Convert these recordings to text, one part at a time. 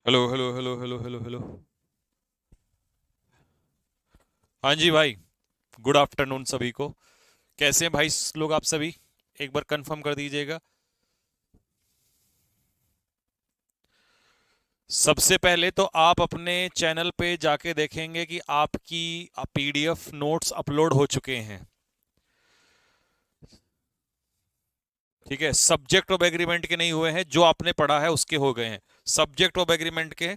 Hello hello hello hello hello hello. हाँ जी भाई। Good afternoon सभी को। कैसे हैं भाई लोग आप सभी? एक बार कंफर्म कर दीजिएगा। सबसे पहले तो आप अपने चैनल पे जाके देखेंगे कि आपकी पीडीएफ नोट्स अपलोड हो चुके हैं। ठीक है, सब्जेक्ट ऑफ एग्रीमेंट के नहीं हुए हैं, जो आपने पढ़ा है उसके हो गए हैं। सब्जेक्ट ऑफ एग्रीमेंट के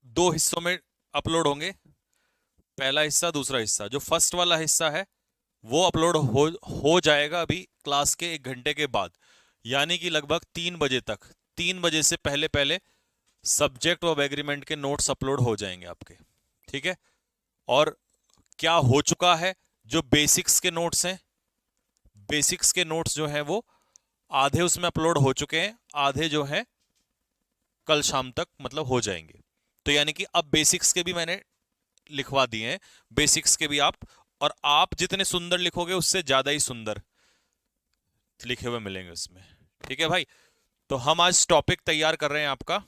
दो हिस्सों में अपलोड होंगे। पहला हिस्सा, दूसरा हिस्सा। जो फर्स्ट वाला हिस्सा है वो अपलोड हो जाएगा अभी क्लास के 1 घंटे के बाद, यानी कि लगभग 3 बजे तक। 3 बजे से पहले पहले सब्जेक्ट ऑफ एग्रीमेंट के नोट्स अपलोड हो जाएंगे आपके। ठीक है। और क्या हो चुका है, जो बेसिक्स के नोट्स हैं, बेसिक्स के नोट्स जो हैं वो आधे उसमें अपलोड हो चुके हैं, आधे जो हैं कल शाम तक मतलब हो जाएंगे। तो यानी कि अब बेसिक्स के भी मैंने लिखवा दिए हैं, बेसिक्स के भी आप। और आप जितने सुंदर लिखोगे उससे ज्यादा ही सुंदर लिखे हुए मिलेंगे उसमें। ठीक है भाई। तो हम आज टॉपिक तैयार कर रहे हैं आपका।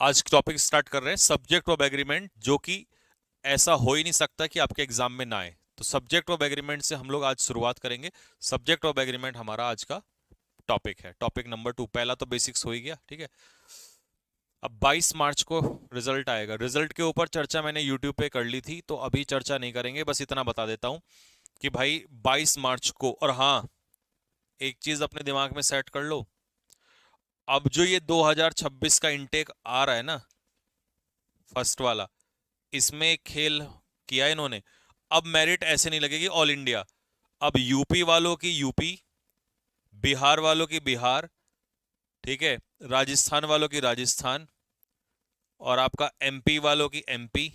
आज टॉपिक स्टार्ट कर रहे हैं सब्जेक्ट ऑफ एग्रीमेंट, जो कि ऐसा हो ही नहीं सकता कि आपके एग्जाम में ना आए। तो सब्जेक्ट ऑफ एग्रीमेंट से हम लोग आज शुरुआत करेंगे। सब्जेक्ट ऑफ एग्रीमेंट हमारा आज का टॉपिक है, टॉपिक नंबर 2। पहला तो बेसिक्स हो ही गया। ठीक है। अब 22 मार्च को रिजल्ट आएगा। रिजल्ट के ऊपर चर्चा मैंने यूट्यूब पे कर ली थी, तो अभी चर्चा नहीं करेंगे। बस इतना बता देता हूं कि भाई 22 मार्च को, और हाँ, एक चीज अपने दिमाग में सेट कर लो। अब जो ये 2026 का इनटेक आ रहा है ना, फर्स्ट वाला, इसमें एक खेल किया है इन्होंने। अब मेरिट ऐसे नहीं लगेगी ऑल इंडिया। अब यूपी वालों की यूपी, बिहार वालों की बिहार, ठीक है, राजस्थान वालों की राजस्थान, और आपका एमपी वालों की एमपी,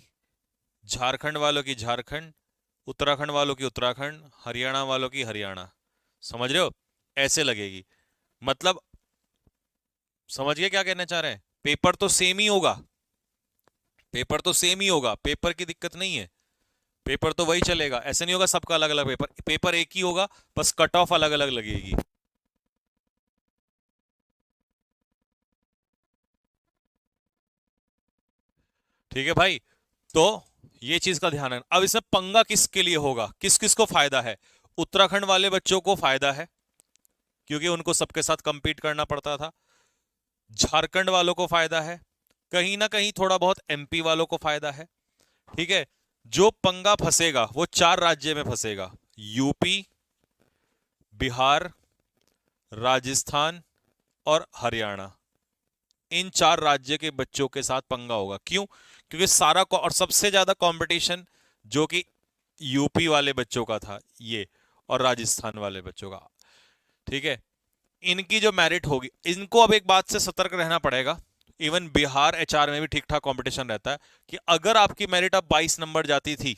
झारखंड वालों की झारखंड, उत्तराखंड वालों की उत्तराखंड, हरियाणा वालों की हरियाणा। समझ रहे हो? ऐसे लगेगी। मतलब समझ गए क्या कहना चाह रहे हैं? पेपर तो सेम ही होगा, पेपर तो सेम ही होगा, पेपर की दिक्कत नहीं है। पेपर तो वही चलेगा, ऐसे नहीं होगा सबका अलग अलग पेपर। पेपर एक ही होगा, बस कट ऑफ अलग अलग लगेगी। ठीक है भाई। तो ये चीज का ध्यान है। अब इसमें पंगा किसके लिए होगा, किस किस को फायदा है? उत्तराखंड वाले बच्चों को फायदा है, क्योंकि उनको सबके साथ कंपीट करना पड़ता था। झारखंड वालों को फायदा है, कहीं ना कहीं थोड़ा बहुत एमपी वालों को फायदा है। ठीक है। जो पंगा फंसेगा वो 4 राज्य में फंसेगा: यूपी, बिहार, राजस्थान और हरियाणा। इन 4 राज्य के बच्चों के साथ पंगा होगा। क्यों? क्योंकि सारा और सबसे ज्यादा कंपटीशन जो कि यूपी वाले बच्चों का था ये, और राजस्थान वाले बच्चों का। ठीक है। इनकी जो मेरिट होगी, इनको अब एक बात से सतर्क रहना पड़ेगा। इवन बिहार एचआर में भी ठीक ठाक कंपटीशन रहता है कि अगर आपकी मेरिट अब 22 नंबर जाती थी,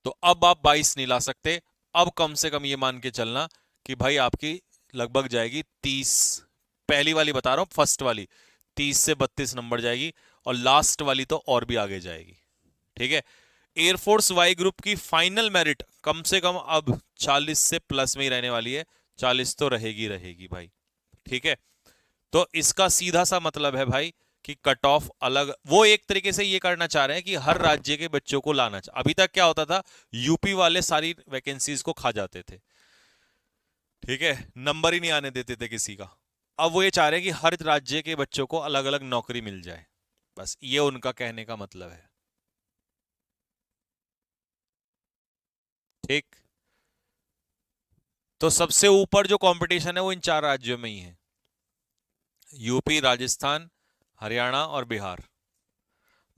तो अब आप 22 नहीं ला सकते। अब कम से कम ये मान के चलना कि भाई आपकी लगभग जाएगी 30। पहली वाली बता रहा हूं, फर्स्ट वाली 30 से 32 नंबर जाएगी, और लास्ट वाली तो और भी आगे जाएगी। ठीक है। एयरफोर्स वाई ग्रुप की फाइनल मेरिट कम से कम अब 40 से प्लस में ही रहने वाली है। 40 तो रहेगी रहेगी भाई। ठीक है। तो इसका सीधा सा मतलब है भाई कि कट ऑफ अलग, वो एक तरीके से ये करना चाह रहे हैं कि हर राज्य के बच्चों को लाना चाहिए। अभी तक क्या होता था, यूपी वाले सारी वैकेंसीज को खा जाते थे। ठीक है, नंबर ही नहीं आने देते थे किसी का। अब वो ये चाह रहे हैं कि हर राज्य के बच्चों को अलग अलग नौकरी मिल जाए। बस ये उनका कहने का मतलब है। ठीक। तो सबसे ऊपर जो कंपटीशन है वो इन 4 राज्यों में ही है: यूपी, राजस्थान, हरियाणा और बिहार।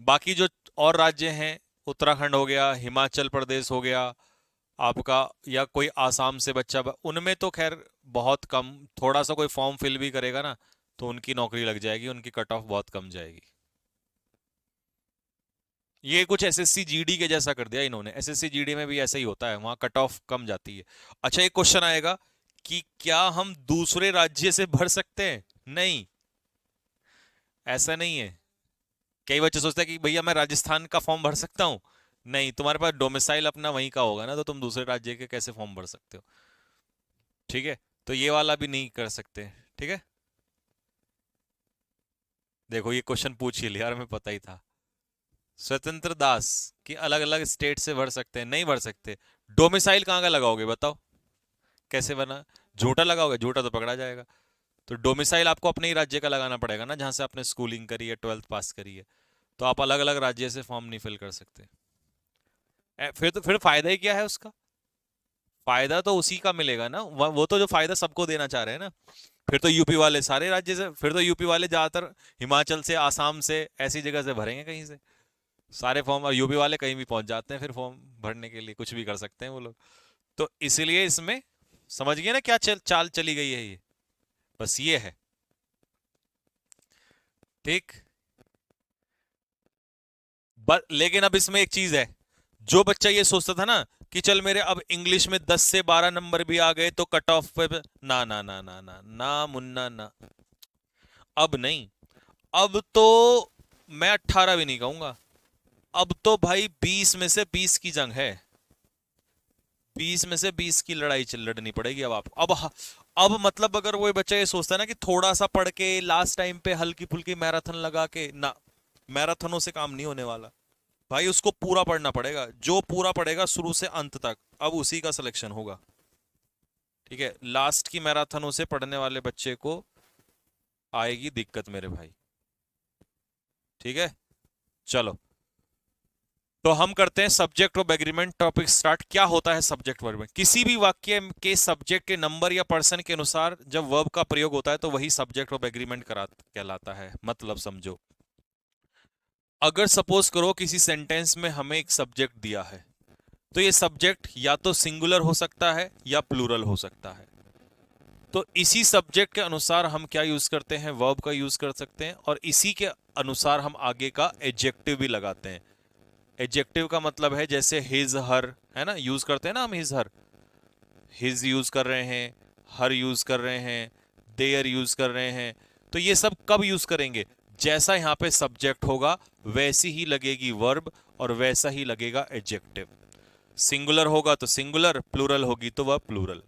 बाकी जो और राज्य हैं, उत्तराखंड हो गया, हिमाचल प्रदेश हो गया आपका, या कोई आसाम से बच्चा उनमें तो खैर बहुत कम। थोड़ा सा कोई फॉर्म फिल भी करेगा ना, तो उनकी नौकरी लग जाएगी, उनकी कट ऑफ बहुत कम जाएगी। ये कुछ एसएससी जीडी के जैसा कर दिया इन्होंने। एसएससी जीडी में भी ऐसा ही होता है, वहां कट ऑफ कम जाती है। अच्छा, एक क्वेश्चन आएगा कि क्या हम दूसरे राज्य से भर सकते हैं? नहीं, ऐसा नहीं है। कई बच्चे सोचते हैं कि भैया मैं राजस्थान का फॉर्म भर सकता हूँ। नहीं, तुम्हारे पास डोमिसाइल अपना वहीं का होगा ना, तो तुम दूसरे राज्य के कैसे फॉर्म भर सकते हो? ठीक है। तो ये वाला भी नहीं कर सकते। ठीक है, देखो ये क्वेश्चन पूछ ही लिया, यार हमें पता ही था। स्वतंत्र दास कि अलग अलग स्टेट से भर सकते हैं, नहीं भर सकते। डोमिसाइल कहाँ का लगाओगे बताओ, कैसे बना? झूठा लगाओगे, झूठा तो पकड़ा जाएगा। तो डोमिसाइल आपको अपने ही राज्य का लगाना पड़ेगा ना, जहां से आपने स्कूलिंग करी है, 12th पास करी है। तो आप अलग अलग राज्य से फॉर्म नहीं फिल कर सकते। फिर फायदा ही क्या है उसका? फायदा तो उसी का मिलेगा ना, वो तो जो फायदा सबको देना चाह रहे हैं ना। फिर तो यूपी वाले सारे राज्य से, फिर तो यूपी वाले ज्यादातर हिमाचल से, आसाम से, ऐसी जगह से भरेंगे कहीं से सारे फॉर्म। और यूपी वाले कहीं भी पहुंच जाते हैं फिर फॉर्म भरने के लिए, कुछ भी कर सकते हैं वो लोग। तो इसीलिए इसमें समझ गए ना क्या चाल चली गई है ये, बस ये है। ठीक। लेकिन अब इसमें एक चीज है, जो बच्चा ये सोचता था ना कि चल मेरे अब इंग्लिश में 10 से 12 नंबर भी आ गए तो कट ऑफ पे, ना ना ना ना ना ना मुन्ना ना, अब नहीं। अब तो मैं 18 भी नहीं कहूंगा, अब तो भाई 20 में से 20 की जंग है। 20 में से 20 की लड़ाई चल लड़नी पड़ेगी अब आपको। अब मतलब अगर वो बच्चा ये सोचता है ना कि थोड़ा सा पढ़ के लास्ट टाइम पे हल्की फुल्की मैराथन लगा के, ना, मैराथनों से काम नहीं होने वाला भाई। उसको पूरा पढ़ना पड़ेगा, जो पूरा पढ़ेगा शुरू से अंत तक, अब उसी का सिलेक्शन होगा। ठीक है, लास्ट की मैराथनों से पढ़ने वाले बच्चे को आएगी दिक्कत मेरे भाई। ठीक है, चलो तो हम करते हैं subject of agreement topic start. क्या होता है सब्जेक्ट वर्ब? किसी भी वाक्य के सब्जेक्ट के नंबर या पर्सन के अनुसार जब वर्ब का प्रयोग होता है तो वही सब्जेक्ट ऑफ एग्रीमेंट कहलाता है। मतलब समझो, अगर सपोज करो किसी सेंटेंस में हमें एक सब्जेक्ट दिया है, तो ये सब्जेक्ट या तो सिंगुलर हो सकता है या प्लूरल हो सकता है। तो इसी सब्जेक्ट के अनुसार हम क्या यूज करते हैं? वर्ब का यूज कर सकते हैं, और इसी के अनुसार हम आगे का एडजेक्टिव भी लगाते हैं। एडजेक्टिव का मतलब है जैसे हिज हर, है ना, यूज करते हैं ना हम हिज हर। हिज यूज कर रहे हैं, हर यूज कर रहे हैं, देयर यूज कर रहे हैं। तो ये सब कब यूज करेंगे? जैसा यहां पे सब्जेक्ट होगा वैसी ही लगेगी वर्ब, और वैसा ही लगेगा एडजेक्टिव। सिंगुलर होगा तो सिंगुलर, प्लूरल होगी तो वह प्लूरल।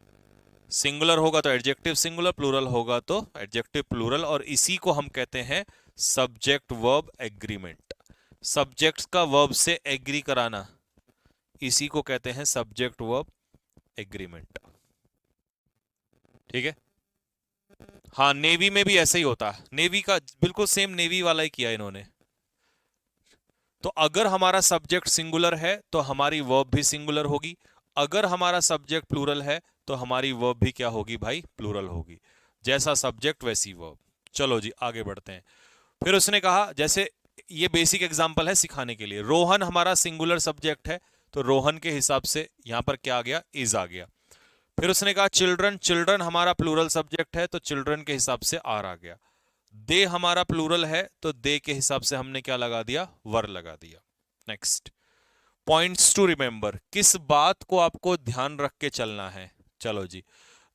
सिंगुलर होगा तो एडजेक्टिव सिंगुलर, प्लूरल होगा तो एडजेक्टिव प्लूरल। और इसी को हम कहते हैं सब्जेक्ट वर्ब एग्रीमेंट। सब्जेक्ट का वर्ब से एग्री कराना, इसी को कहते हैं सब्जेक्ट वर्ब एग्रीमेंट। ठीक है, हाँ नेवी में भी ऐसे ही होता है, नेवी का बिल्कुल सेम नेवी वाला ही किया इन्होंने। तो अगर हमारा सब्जेक्ट सिंगुलर है तो हमारी वर्ब भी सिंगुलर होगी, अगर हमारा सब्जेक्ट प्लूरल है तो हमारी वर्ब भी क्या होगी भाई? प्लूरल होगी। जैसा सब्जेक्ट वैसी वर्ब। चलो जी आगे बढ़ते हैं। फिर उसने कहा, जैसे ये बेसिक एग्जांपल है सिखाने के लिए, रोहन हमारा सिंगुलर सब्जेक्ट है, तो रोहन के हिसाब से यहां पर क्या आ गया? इज आ गया। फिर उसने कहा चिल्ड्रन, चिल्ड्रन हमारा प्लूरल सब्जेक्ट है, तो चिल्ड्रन के हिसाब से आर आ गया। दे हमारा प्लूरल है, तो दे के हिसाब से हमने क्या लगा दिया? वर लगा दिया। नेक्स्ट, पॉइंट्स टू रिमेंबर, किस बात को आपको ध्यान रख के चलना है? चलो जी,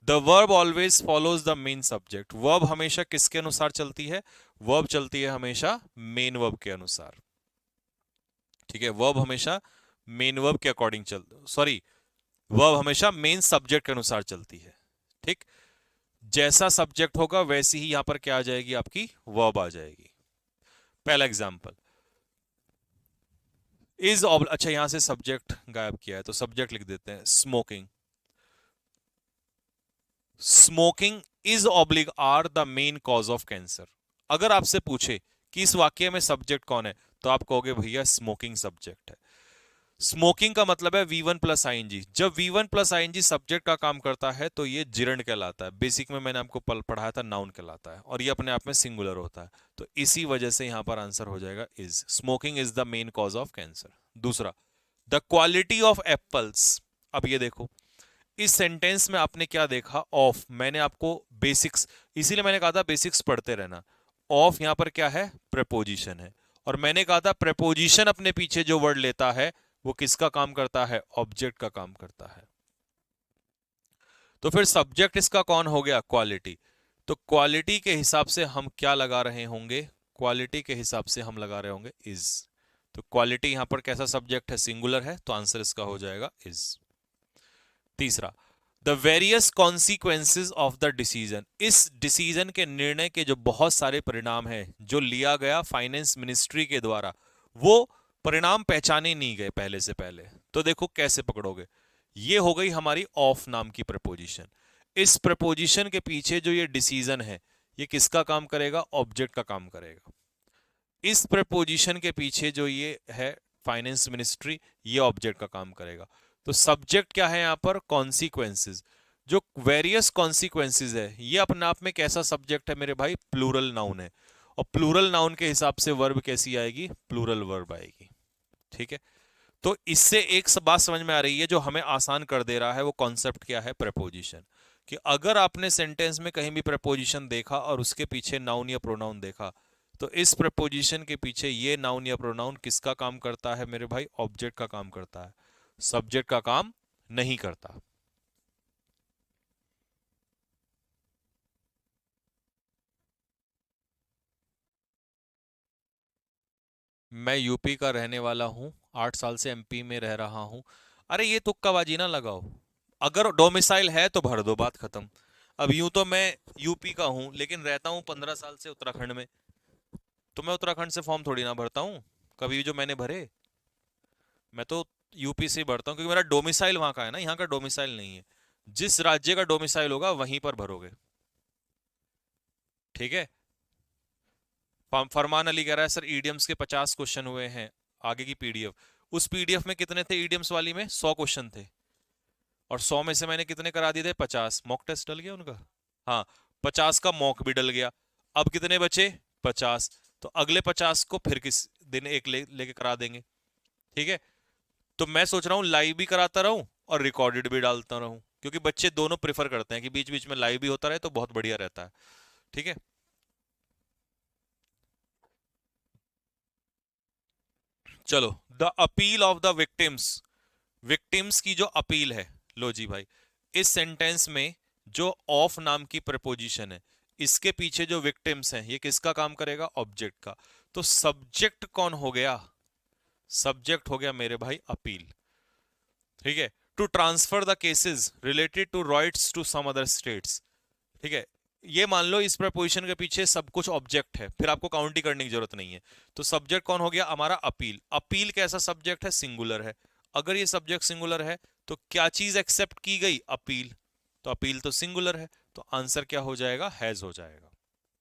the verb always follows the main subject. Verb हमेशा किसके अनुसार चलती है? वर्ब चलती है हमेशा मेन वर्ब के अनुसार। ठीक है, वर्ब हमेशा मेन वर्ब के अकॉर्डिंग सॉरी, वर्ब हमेशा मेन सब्जेक्ट के अनुसार चलती है। ठीक, जैसा सब्जेक्ट होगा वैसी ही यहां पर क्या आ जाएगी? आपकी वर्ब आ जाएगी। पहला एग्जांपल, इज अच्छा यहां से सब्जेक्ट गायब किया है तो सब्जेक्ट लिख देते हैं smoking. Smoking is oblique are the main cause of cancer. अगर आपसे पूछे कि इस वाक्य में सब्जेक्ट कौन है, तो आप कहोगे भैया स्मोकिंग सब्जेक्ट है। स्मोकिंग का मतलब है V1 प्लस आईएनजी। जब V1 प्लस आईएनजी सब्जेक्ट का काम करता है तो ये जिरंड कहलाता है। बेसिक में मैंने आपको पढ़ाया था, नाउन कहलाता है, और ये अपने आप में सिंगुलर होता है। तो इसी वजह से यहां पर आंसर हो जाएगा is. Smoking is the main cause of cancer. दूसरा, द क्वालिटी ऑफ एप्पल्स। अब ये देखो, इस सेंटेंस में आपने क्या देखा? ऑफ। मैंने आपको बेसिक्स, इसीलिए मैंने कहा था बेसिक्स पढ़ते रहना। ऑफ यहां पर क्या है? प्रेपोजिशन है। और मैंने कहा था प्रेपोजिशन अपने पीछे जो वर्ड लेता है वो किसका काम करता है? ऑब्जेक्ट का काम करता है। तो फिर सब्जेक्ट इसका कौन हो गया? क्वालिटी। तो क्वालिटी के हिसाब से हम क्या लगा रहे होंगे? क्वालिटी के हिसाब से हम लगा रहे होंगे इज। तो क्वालिटी यहां पर कैसा सब्जेक्ट है? सिंगुलर है, तो आंसर इसका हो जाएगा इज। तीसरा, the various consequences of the decision, इस डिसीजन के निर्णय के जो बहुत सारे परिणाम हैं जो लिया गया फाइनेंस मिनिस्ट्री के द्वारा, वो परिणाम पहचाने नहीं गए पहले से पहले। तो देखो कैसे पकड़ोगे। ये हो गई हमारी ऑफ नाम की प्रपोजिशन। इस प्रपोजिशन के पीछे जो ये डिसीजन है, ये किसका काम करेगा? ऑब्जेक्ट का काम करेगा। इस प्रपोजिशन के पीछे जो ये है फाइनेंस मिनिस्ट्री, ये ऑब्जेक्ट का काम करेगा। तो सब्जेक्ट क्या है यहां पर? कॉन्सिक्वेंसेज। जो वेरियस कॉन्सिक्वेंसेज है, ये अपने आप में कैसा सब्जेक्ट है मेरे भाई? प्लूरल नाउन है। और प्लूरल नाउन के हिसाब से वर्ब कैसी आएगी? प्लूरल वर्ब आएगी। ठीक है, तो इससे एक बात समझ में आ रही है जो हमें आसान कर दे रहा है, वो कॉन्सेप्ट क्या है? प्रपोजिशन। कि अगर आपने सेंटेंस में कहीं भी प्रपोजिशन देखा और उसके पीछे नाउन या प्रोनाउन देखा, तो इस प्रपोजिशन के पीछे ये नाउन या प्रोनाउन किसका काम करता है मेरे भाई? ऑब्जेक्ट का काम करता है, सब्जेक्ट का काम नहीं करता। मैं यूपी का रहने वाला हूं, 8 साल से एमपी में रह रहा हूं। अरे ये तुक्काबाजी ना लगाओ, अगर डोमिसाइल है तो भर दो, बात खत्म। अब यूं तो मैं यूपी का हूं, लेकिन रहता हूं 15 साल से उत्तराखंड में। तो मैं उत्तराखंड से फॉर्म थोड़ी ना भरता हूं कभी जो मैंने भरे। मैं तो यूपी से ही भरता हूँ, क्योंकि मेरा डोमिसाइल वहां का है ना, यहाँ का डोमिसाइल नहीं है। जिस राज्य का डोमिसाइल होगा वहीं पर भरोगे। ठीक है। फरमान अली कह रहा है सर ईडियम्स के 50 क्वेश्चन हुए हैं, आगे की पीडीएफ। उस पीडीएफ में कितने थे? ईडियम्स वाली में 100 क्वेश्चन थे, और 100 में से मैंने कितने करा दिए थे? 50। मॉक टेस्ट डल गया उनका। हाँ, 50 का मॉक भी डल गया। अब कितने बचे? 50। तो अगले 50 को फिर किस दिन एक लेके करा देंगे। ठीक है। तो मैं सोच रहा हूँ लाइव भी कराता रहूं और रिकॉर्डेड भी डालता रहूं, क्योंकि बच्चे दोनों प्रेफर करते हैं कि बीच बीच में लाइव भी होता रहे, तो बहुत बढ़िया रहता है। ठीक है। चलो, the appeal of the victims. Victims की जो अपील है, लो जी भाई, इस सेंटेंस में जो ऑफ नाम की प्रपोजिशन है, इसके पीछे जो विक्टिम्स हैं, ये किसका काम करेगा? ऑब्जेक्ट का। तो सब्जेक्ट कौन हो गया? सब्जेक्ट हो गया मेरे भाई अपील। ठीक है। To transfer the cases related to rights to some other states. ठीक है। ये मान लो इस प्रपोजिशन के पीछे सब कुछ ऑब्जेक्ट है, फिर आपको काउंट ही करने की जरूरत नहीं है। तो सब्जेक्ट कौन हो गया हमारा? अपील। अपील कैसा सब्जेक्ट है? सिंगुलर है। अगर ये सब्जेक्ट सिंगुलर है, तो क्या चीज एक्सेप्ट की गई? अपील। तो अपील तो सिंगुलर है, तो आंसर क्या हो जाएगा? हैज हो जाएगा।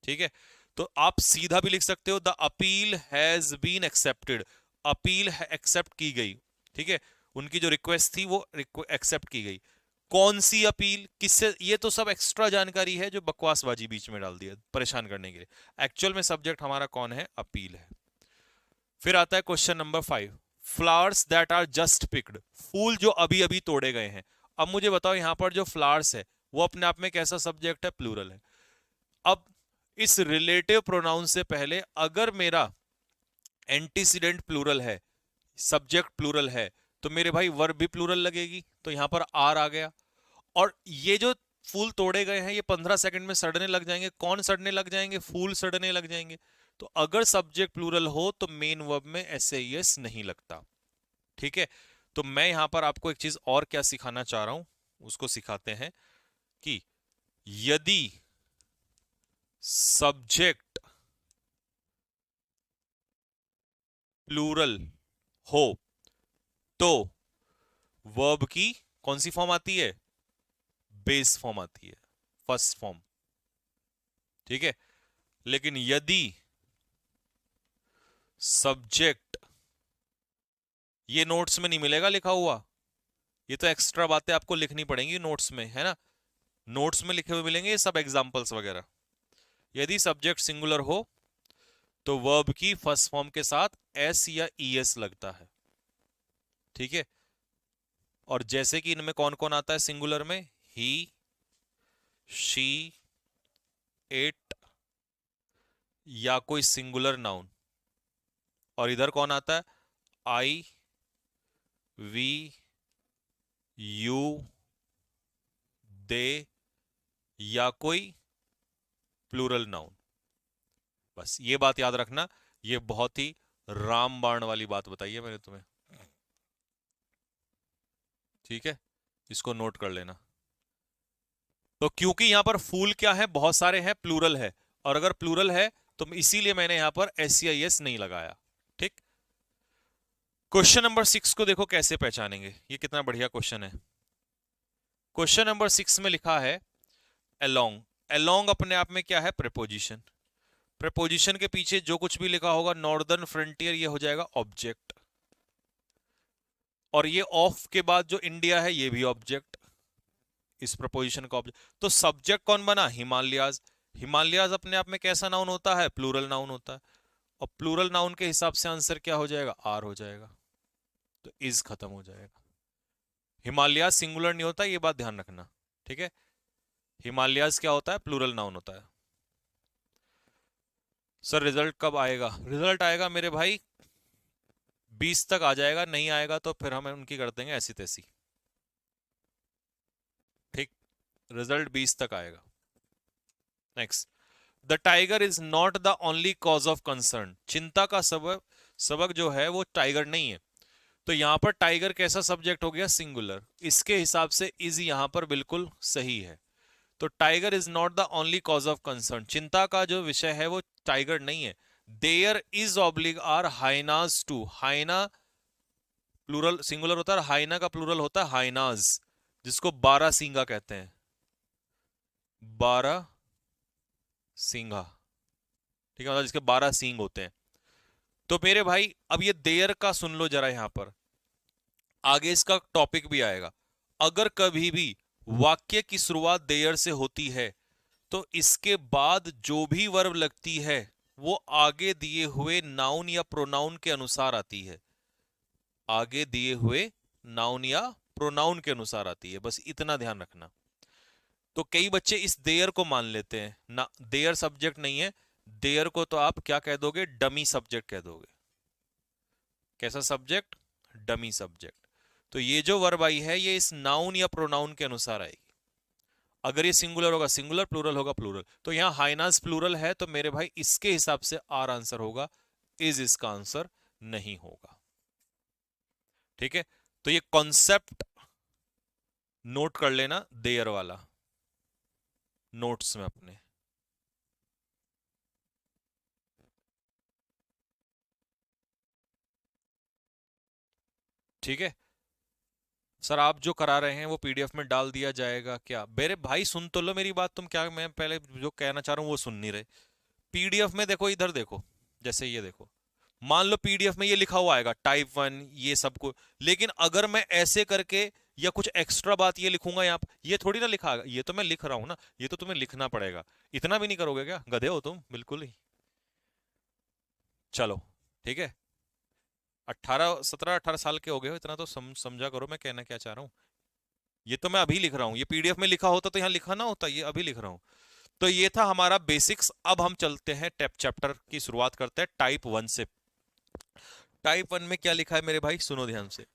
ठीक है। तो आप सीधा भी लिख सकते हो the appeal has been accepted. Appeal accept की गई। ठीक है। उनकी जो रिक्वेस्ट थी वो एक्सेप्ट की गई। कौन सी अपील, किससे? ये तो सब एक्स्ट्रा जानकारी है जो बकवासबाजी बीच में डाल दिया परेशान करने के लिए। एक्चुअल में सब्जेक्ट हमारा कौन है? अपील है। फिर आता है question number 5। Flowers that are just picked. फूल जो अभी अभी तोड़े गए हैं। अब मुझे बताओ यहां पर जो फ्लावर्स है वो अपने आप में कैसा सब्जेक्ट है? प्लूरल है। अब इस रिलेटिव प्रोनाउन से पहले अगर मेरा एंटीसीडेंट प्लूरल है, सब्जेक्ट प्लूरल है, तो मेरे भाई वर्ब भी प्लूरल लगेगी। तो यहां पर आर आ गया। और ये जो फूल तोड़े गए हैं, ये 15 सेकंड में सड़ने लग जाएंगे। कौन सड़ने लग जाएंगे? फूल सड़ने लग जाएंगे। तो अगर सब्जेक्ट प्लूरल हो तो मेन वर्ब में एस नहीं लगता। ठीक है। तो मैं यहां पर आपको एक चीज और क्या सिखाना चाह रहा हूं, उसको सिखाते हैं कि यदि सब्जेक्ट प्लूरल हो तो वर्ब की कौन सी फॉर्म आती है? बेस फॉर्म आती है, फर्स्ट फॉर्म। ठीक है। लेकिन यदि सब्जेक्ट, ये नोट्स में नहीं मिलेगा लिखा हुआ, ये तो एक्स्ट्रा बातें आपको लिखनी पड़ेंगी नोट्स में, है ना। नोट्स में लिखे हुए मिलेंगे ये सब एग्जांपल्स वगैरह। यदि सब्जेक्ट सिंगुलर हो तो वर्ब की फर्स्ट फॉर्म के साथ एस या ईएस लगता है। ठीक है। और जैसे कि इनमें कौन कौन आता है सिंगुलर में? ही, शी, इट, या कोई सिंगुलर नाउन। और इधर कौन आता है? आई, वी, यू, दे, या कोई प्लूरल नाउन। बस ये बात याद रखना। ये बहुत ही रामबाण वाली बात बताई है मैंने तुम्हें। ठीक है, इसको नोट कर लेना। तो क्योंकि यहां पर फूल क्या है, बहुत सारे हैं, प्लूरल है, और अगर प्लूरल है तो इसीलिए मैंने यहां पर SCIS नहीं लगाया। ठीक। क्वेश्चन नंबर 6 को देखो कैसे पहचानेंगे, ये कितना बढ़िया क्वेश्चन है। क्वेश्चन नंबर 6 में लिखा है अलोंग। अलोंग अपने आप में क्या है, प्रेपोजिशन। प्रेपोजिशन के पीछे जो कुछ भी लिखा होगा नॉर्दर्न फ्रंटियर, ये हो जाएगा ऑब्जेक्ट, और ये ऑफ के बाद जो इंडिया है ये भी ऑब्जेक्ट, इस प्रपोजिशन का ऑब्जेक्ट। तो सब्जेक्ट कौन बना, हिमालयाज। हिमालयाज अपने आप में कैसा नाउन होता है, प्लूरल नाउन होता है, और प्लूरल नाउन के हिसाब से आंसर क्या हो जाएगा, आर हो जाएगा, तो इज खत्म हो जाएगा। हिमालयाज सिंगुलर नहीं होता, ये बात ध्यान रखना, ठीक है। हिमालयाज क्या होता है, प्लूरल नाउन होता है। सर रिजल्ट कब आएगा, रिजल्ट आएगा मेरे भाई 20 तक आ जाएगा, नहीं आएगा तो फिर हम उनकी कर देंगे ऐसी तैसी। ठीक, रिजल्ट 20 तक आएगा। Next, the tiger is not the only cause of concern. चिंता का सबक जो है वो टाइगर नहीं है। तो यहां पर टाइगर कैसा सब्जेक्ट हो गया, सिंगुलर, इसके हिसाब से इज यहां पर बिल्कुल सही है। तो tiger is not the only cause of concern, चिंता का जो विषय है वो टाइगर नहीं है। There is oblique or hyenas too. Hyena plural singular होता है, हाइना का प्लूरल होता है हाइनाज, जिसको 12 सींगा कहते हैं, 12 सींगा, ठीक है, मतलब जिसके 12 सींग होते हैं। तो मेरे भाई अब ये देयर का सुन लो जरा, यहां पर आगे इसका टॉपिक भी आएगा। अगर कभी भी वाक्य की शुरुआत देयर से होती है तो इसके बाद जो भी वर्ब लगती है वो आगे दिए हुए नाउन या प्रोनाउन के अनुसार आती है, आगे दिए हुए नाउन या प्रोनाउन के अनुसार आती है, बस इतना ध्यान रखना। तो कई बच्चे इस देयर को मान लेते हैं ना, देयर सब्जेक्ट नहीं है, देयर को तो आप क्या कह दोगे, डमी सब्जेक्ट कह दोगे। कैसा सब्जेक्ट, डमी सब्जेक्ट। तो ये जो वर्ब आई है ये इस नाउन या प्रोनाउन के अनुसार आएगी। अगर ये सिंगुलर होगा सिंगुलर, प्लूरल होगा प्लूरल। तो यहां हाइनास प्लूरल है, तो मेरे भाई इसके हिसाब से आर आंसर होगा, इज इसका आंसर नहीं होगा। ठीक है, तो ये कॉन्सेप्ट नोट कर लेना, देयर वाला, नोट्स में अपने। ठीक है सर, आप जो करा रहे हैं वो PDF में डाल दिया जाएगा क्या, मेरे भाई सुन तो लो मेरी बात, तुम क्या मैं पहले जो कहना चाह रहा हूं वो सुन नहीं रहे। PDF में देखो, इधर देखो, जैसे ये देखो, मान लो PDF में ये लिखा हुआ आएगा टाइप 1 ये सब को, लेकिन अगर मैं ऐसे करके या कुछ एक्स्ट्रा बात ये लिखूंगा यहाँ पर, ये थोड़ी ना लिखा, ये तो मैं लिख रहा हूं ना, ये तो तुम्हें लिखना पड़ेगा। इतना भी नहीं करोगे क्या, गधे हो तुम बिल्कुल ही। चलो ठीक है, 17-18 साल के हो गए हो, इतना तो समझा करो मैं कहना क्या चाह रहा हूँ। ये तो मैं अभी लिख रहा हूँ, ये PDF में लिखा होता तो यहाँ लिखा ना होता, ये अभी लिख रहा हूँ। तो ये था हमारा बेसिक्स। अब हम चलते हैं टेप चैप्टर की शुरुआत करते हैं टाइप 1 से। टाइप 1 में क्या लिखा है मेरे भाई, सुनो ध्यान से।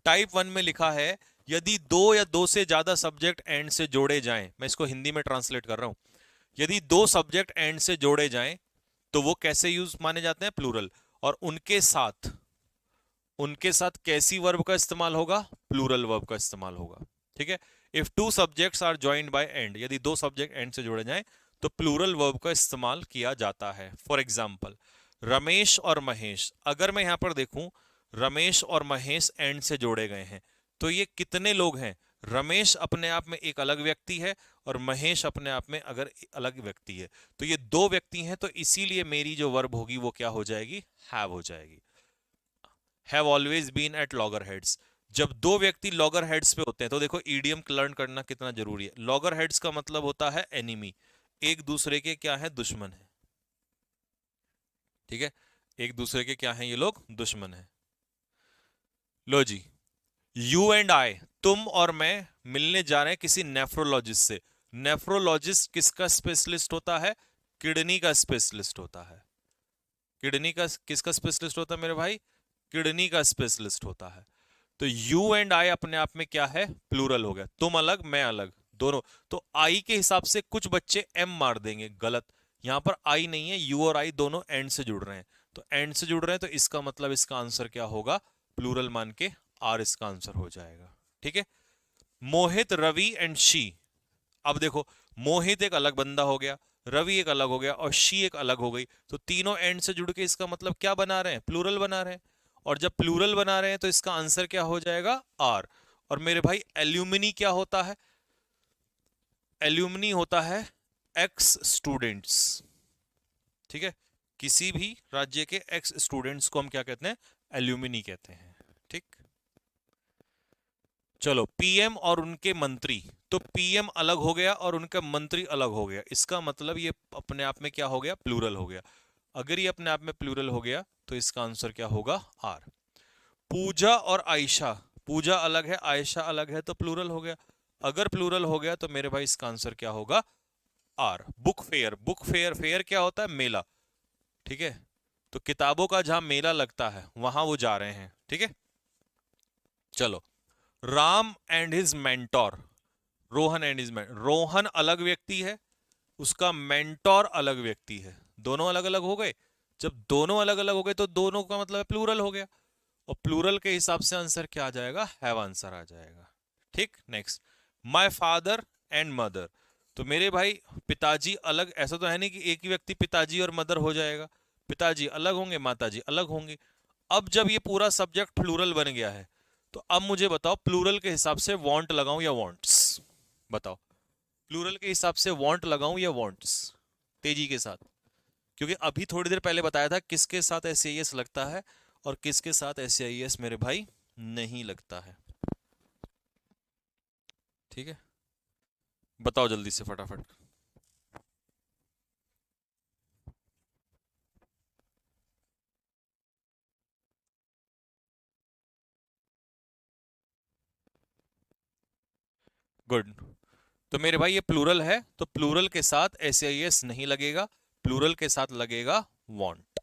टाइप 1 में लिखा है यदि दो या दो से ज्यादा सब्जेक्ट एंड से जोड़े जाएं, मैं इसको हिंदी में ट्रांसलेट कर रहा हूं, यदि दो सब्जेक्ट एंड से जोड़े जाएं तो वो कैसे यूज माने जाते हैं, प्लूरल, और उनके साथ कैसी वर्ब का इस्तेमाल होगा, प्लूरल वर्ब का इस्तेमाल होगा। ठीक है, if two subjects are joined by and, यदि दो सब्जेक्ट एंड से जोड़े जाएं तो प्लूरल वर्ब का इस्तेमाल किया जाता है। फॉर एग्जाम्पल रमेश और महेश, अगर मैं यहां पर देखूं रमेश और महेश एंड से जोड़े गए हैं तो ये कितने लोग हैं, रमेश अपने आप में एक अलग व्यक्ति है और महेश अपने आप में अगर अलग व्यक्ति है, तो ये दो व्यक्ति हैं, तो इसीलिए मेरी जो वर्ब होगी वो क्या हो जाएगी, हैव हो जाएगी। Have always been at loggerheads, जब दो व्यक्ति लॉगर हेड्स पे होते हैं तो देखो ईडियम लर्न करना कितना जरूरी है। लॉगर हेड्स का मतलब होता है एनिमी, एक दूसरे के क्या है, दुश्मन है। ठीक है, एक दूसरे के क्या है ये लोग, दुश्मन है। लो जी, यू एंड आई, तुम और मैं मिलने जा रहे हैं किसी नेफ्रोलॉजिस्ट से। नेफ्रोलॉजिस्ट किसका स्पेशलिस्ट होता है, किडनी का स्पेशलिस्ट होता है। किडनी का किसका स्पेशलिस्ट होता है मेरे भाई, किडनी का स्पेशलिस्ट होता है। तो यू एंड आई अपने आप में क्या है, प्लूरल हो गया, तुम अलग मैं अलग दोनों। तो आई के हिसाब से कुछ बच्चे एम मार देंगे, गलत, यहां पर आई नहीं है, यू और आई दोनों एंड से जुड़ रहे हैं, तो एंड से जुड़ रहे हैं तो इसका मतलब इसका आंसर क्या होगा, प्लूरल मान के आर इसका आंसर हो जाएगा। ठीक है, मोहित रवि एंड शी अब देखो, मोहित एक अलग बंदा हो गया, रवि एक अलग हो गया और शी एक अलग हो गई, तो तीनों एंड से जुड़ के इसका मतलब क्या बना रहे हैं, प्लूरल बना रहे हैं। और जब प्लूरल बना रहे हैं तो इसका आंसर क्या हो जाएगा, आर। और मेरे भाई एल्यूमिनी क्या होता है, एल्यूमिनी होता है एक्स स्टूडेंट्स। ठीक है, किसी भी राज्य के एक्स स्टूडेंट्स को हम क्या कहते हैं, एल्यूमिनी कहते हैं। ठीक, चलो पीएम और उनके मंत्री, तो पीएम अलग हो गया और उनका मंत्री अलग हो गया, इसका मतलब ये अपने आप में क्या हो गया, प्लूरल हो गया। अगर ये अपने आप में प्लूरल हो गया तो इसका आंसर क्या होगा, आर। पूजा और आयशा, पूजा अलग है आयशा अलग है तो प्लूरल हो गया। अगर प्लूरल हो गया तो मेरे भाई इसका आंसर क्या होगा, are. Book fair, book fair, fair क्या होता है, मेला। ठीक है, तो किताबों का जहां मेला लगता है वहां वो जा रहे हैं। ठीक है, चलो Ram and his mentor, Rohan and his mentor, Rohan अलग व्यक्ति है, उसका मेंटोर अलग व्यक्ति है, दोनों अलग अलग हो गए। जब दोनों अलग अलग हो गए तो दोनों का मतलब प्लूरल हो गया, और प्लूरल के हिसाब से आंसर क्या आ जाएगा, हैव आंसर आ जाएगा। ठीक, next, my father and mother, तो मेरे भाई पिताजी अलग, ऐसा तो है नहीं कि एक ही व्यक्ति पिताजी और मदर हो जाएगा, पिताजी अलग होंगे माताजी अलग होंगे। अब जब ये पूरा सब्जेक्ट प्लूरल बन गया है तो अब मुझे बताओ प्लूरल के हिसाब से वांट लगाऊं या वांट्स, बताओ प्लूरल के हिसाब से वांट लगाऊं या वांट्स, तेजी के साथ, क्योंकि अभी थोड़ी देर पहले बताया था किसके साथ एस लगता है और किसके साथ एस मेरे भाई नहीं लगता है। ठीक है, बताओ जल्दी से फटाफट। गुड, तो मेरे भाई ये प्लूरल है तो प्लूरल के साथ एस नहीं लगेगा, प्लूरल के साथ लगेगा वांट।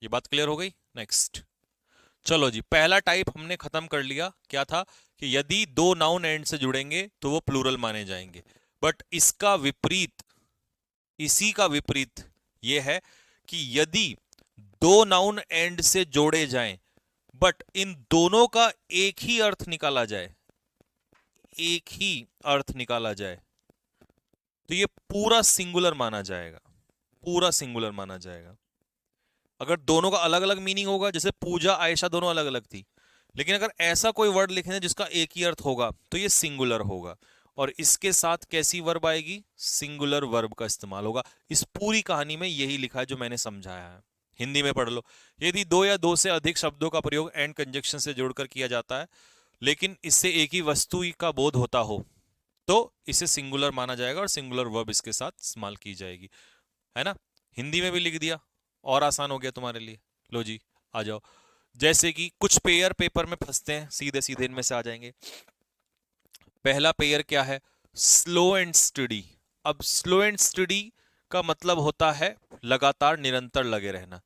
ये बात क्लियर हो गई। नेक्स्ट, चलो जी, पहला टाइप हमने खत्म कर लिया, क्या था कि यदि दो नाउन एंड से जुड़ेंगे तो वो प्लूरल माने जाएंगे। बट इसका विपरीत, इसी का विपरीत ये है कि यदि दो नाउन एंड से जोड़े जाएं बट इन दोनों का एक ही अर्थ निकाला जाए, एक ही अर्थ निकाला जाए, तो ये पूरा सिंगुलर माना जाएगा, पूरा सिंगुलर माना जाएगा। अगर दोनों का अलग अलग मीनिंग होगा, जैसे पूजा आयशा दोनों अलग अलग थी, लेकिन अगर ऐसा कोई वर्ड लिखें जिसका एक ही अर्थ होगा तो ये सिंगुलर होगा, और इसके साथ कैसी वर्ब आएगी, सिंगुलर वर्ब का इस्तेमाल होगा। इस पूरी कहानी में यही लिखा है जो मैंने समझाया है, हिंदी में पढ़ लो। यदि दो या दो से अधिक शब्दों का प्रयोग एंड कंजक्शन से जोड़कर किया जाता है लेकिन इससे एक ही वस्तु का बोध होता हो तो इसे सिंगुलर माना जाएगा और सिंगुलर वर्ब इसके साथ इस्तेमाल की जाएगी, है ना। हिंदी में भी लिख दिया और आसान हो गया तुम्हारे लिए। लो जी, आ जाओ। जैसे कि कुछ पेयर पेपर में फंसते हैं, सीधे सीधे इनमें से आ जाएंगे। पहला पेयर क्या है, स्लो एंड स्टडी। अब स्लो एंड स्टडी का मतलब होता है लगातार निरंतर लगे रहना।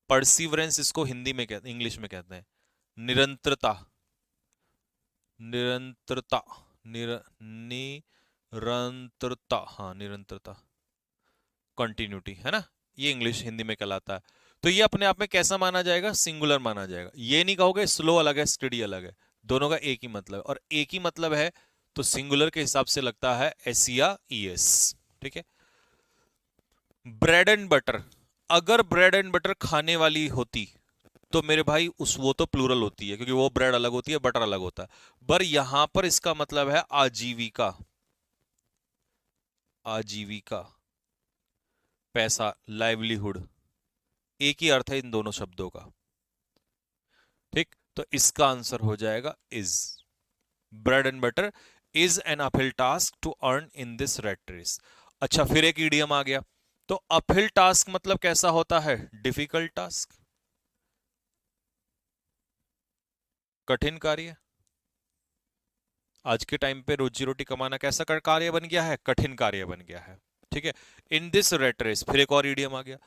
परसिवरेंस इसको हिंदी में कहते, इंग्लिश में कहते हैं निरंतरता, निरंतरता, निरंतरता, हाँ निरंतरता, कंटिन्यूटी, है ना, ये इंग्लिश हिंदी में कहलाता है। तो ये अपने आप में कैसा माना जाएगा, सिंगुलर माना जाएगा। ये नहीं कहोगे स्लो अलग है स्टडी अलग है, दोनों का एक ही मतलब, और एक ही मतलब है तो सिंगुलर के हिसाब से लगता है एस या ईएस। ठीक है, ब्रेड एंड बटर, अगर ब्रेड एंड बटर खाने वाली होती तो मेरे भाई उस वो तो प्लूरल होती है क्योंकि वो ब्रेड अलग होती है बटर अलग होता है, पर यहां पर इसका मतलब है आजीविका, आजीविका, पैसा, लाइवलीहुड, एक ही अर्थ है इन दोनों शब्दों का। ठीक, तो इसका आंसर हो जाएगा is. Bread and butter is an uphill task to earn in this rat race. अच्छा, फिर एक इडियम आ गया, तो अपहिल टास्क मतलब कैसा होता है, डिफिकल्ट टास्क, कठिन कार्य। आज के टाइम पे रोजी रोटी कमाना कैसा कार्य बन गया है, कठिन कार्य बन गया है। ठीक है, इन दिस रेट रेस, फिर एक और इडियम आ गया।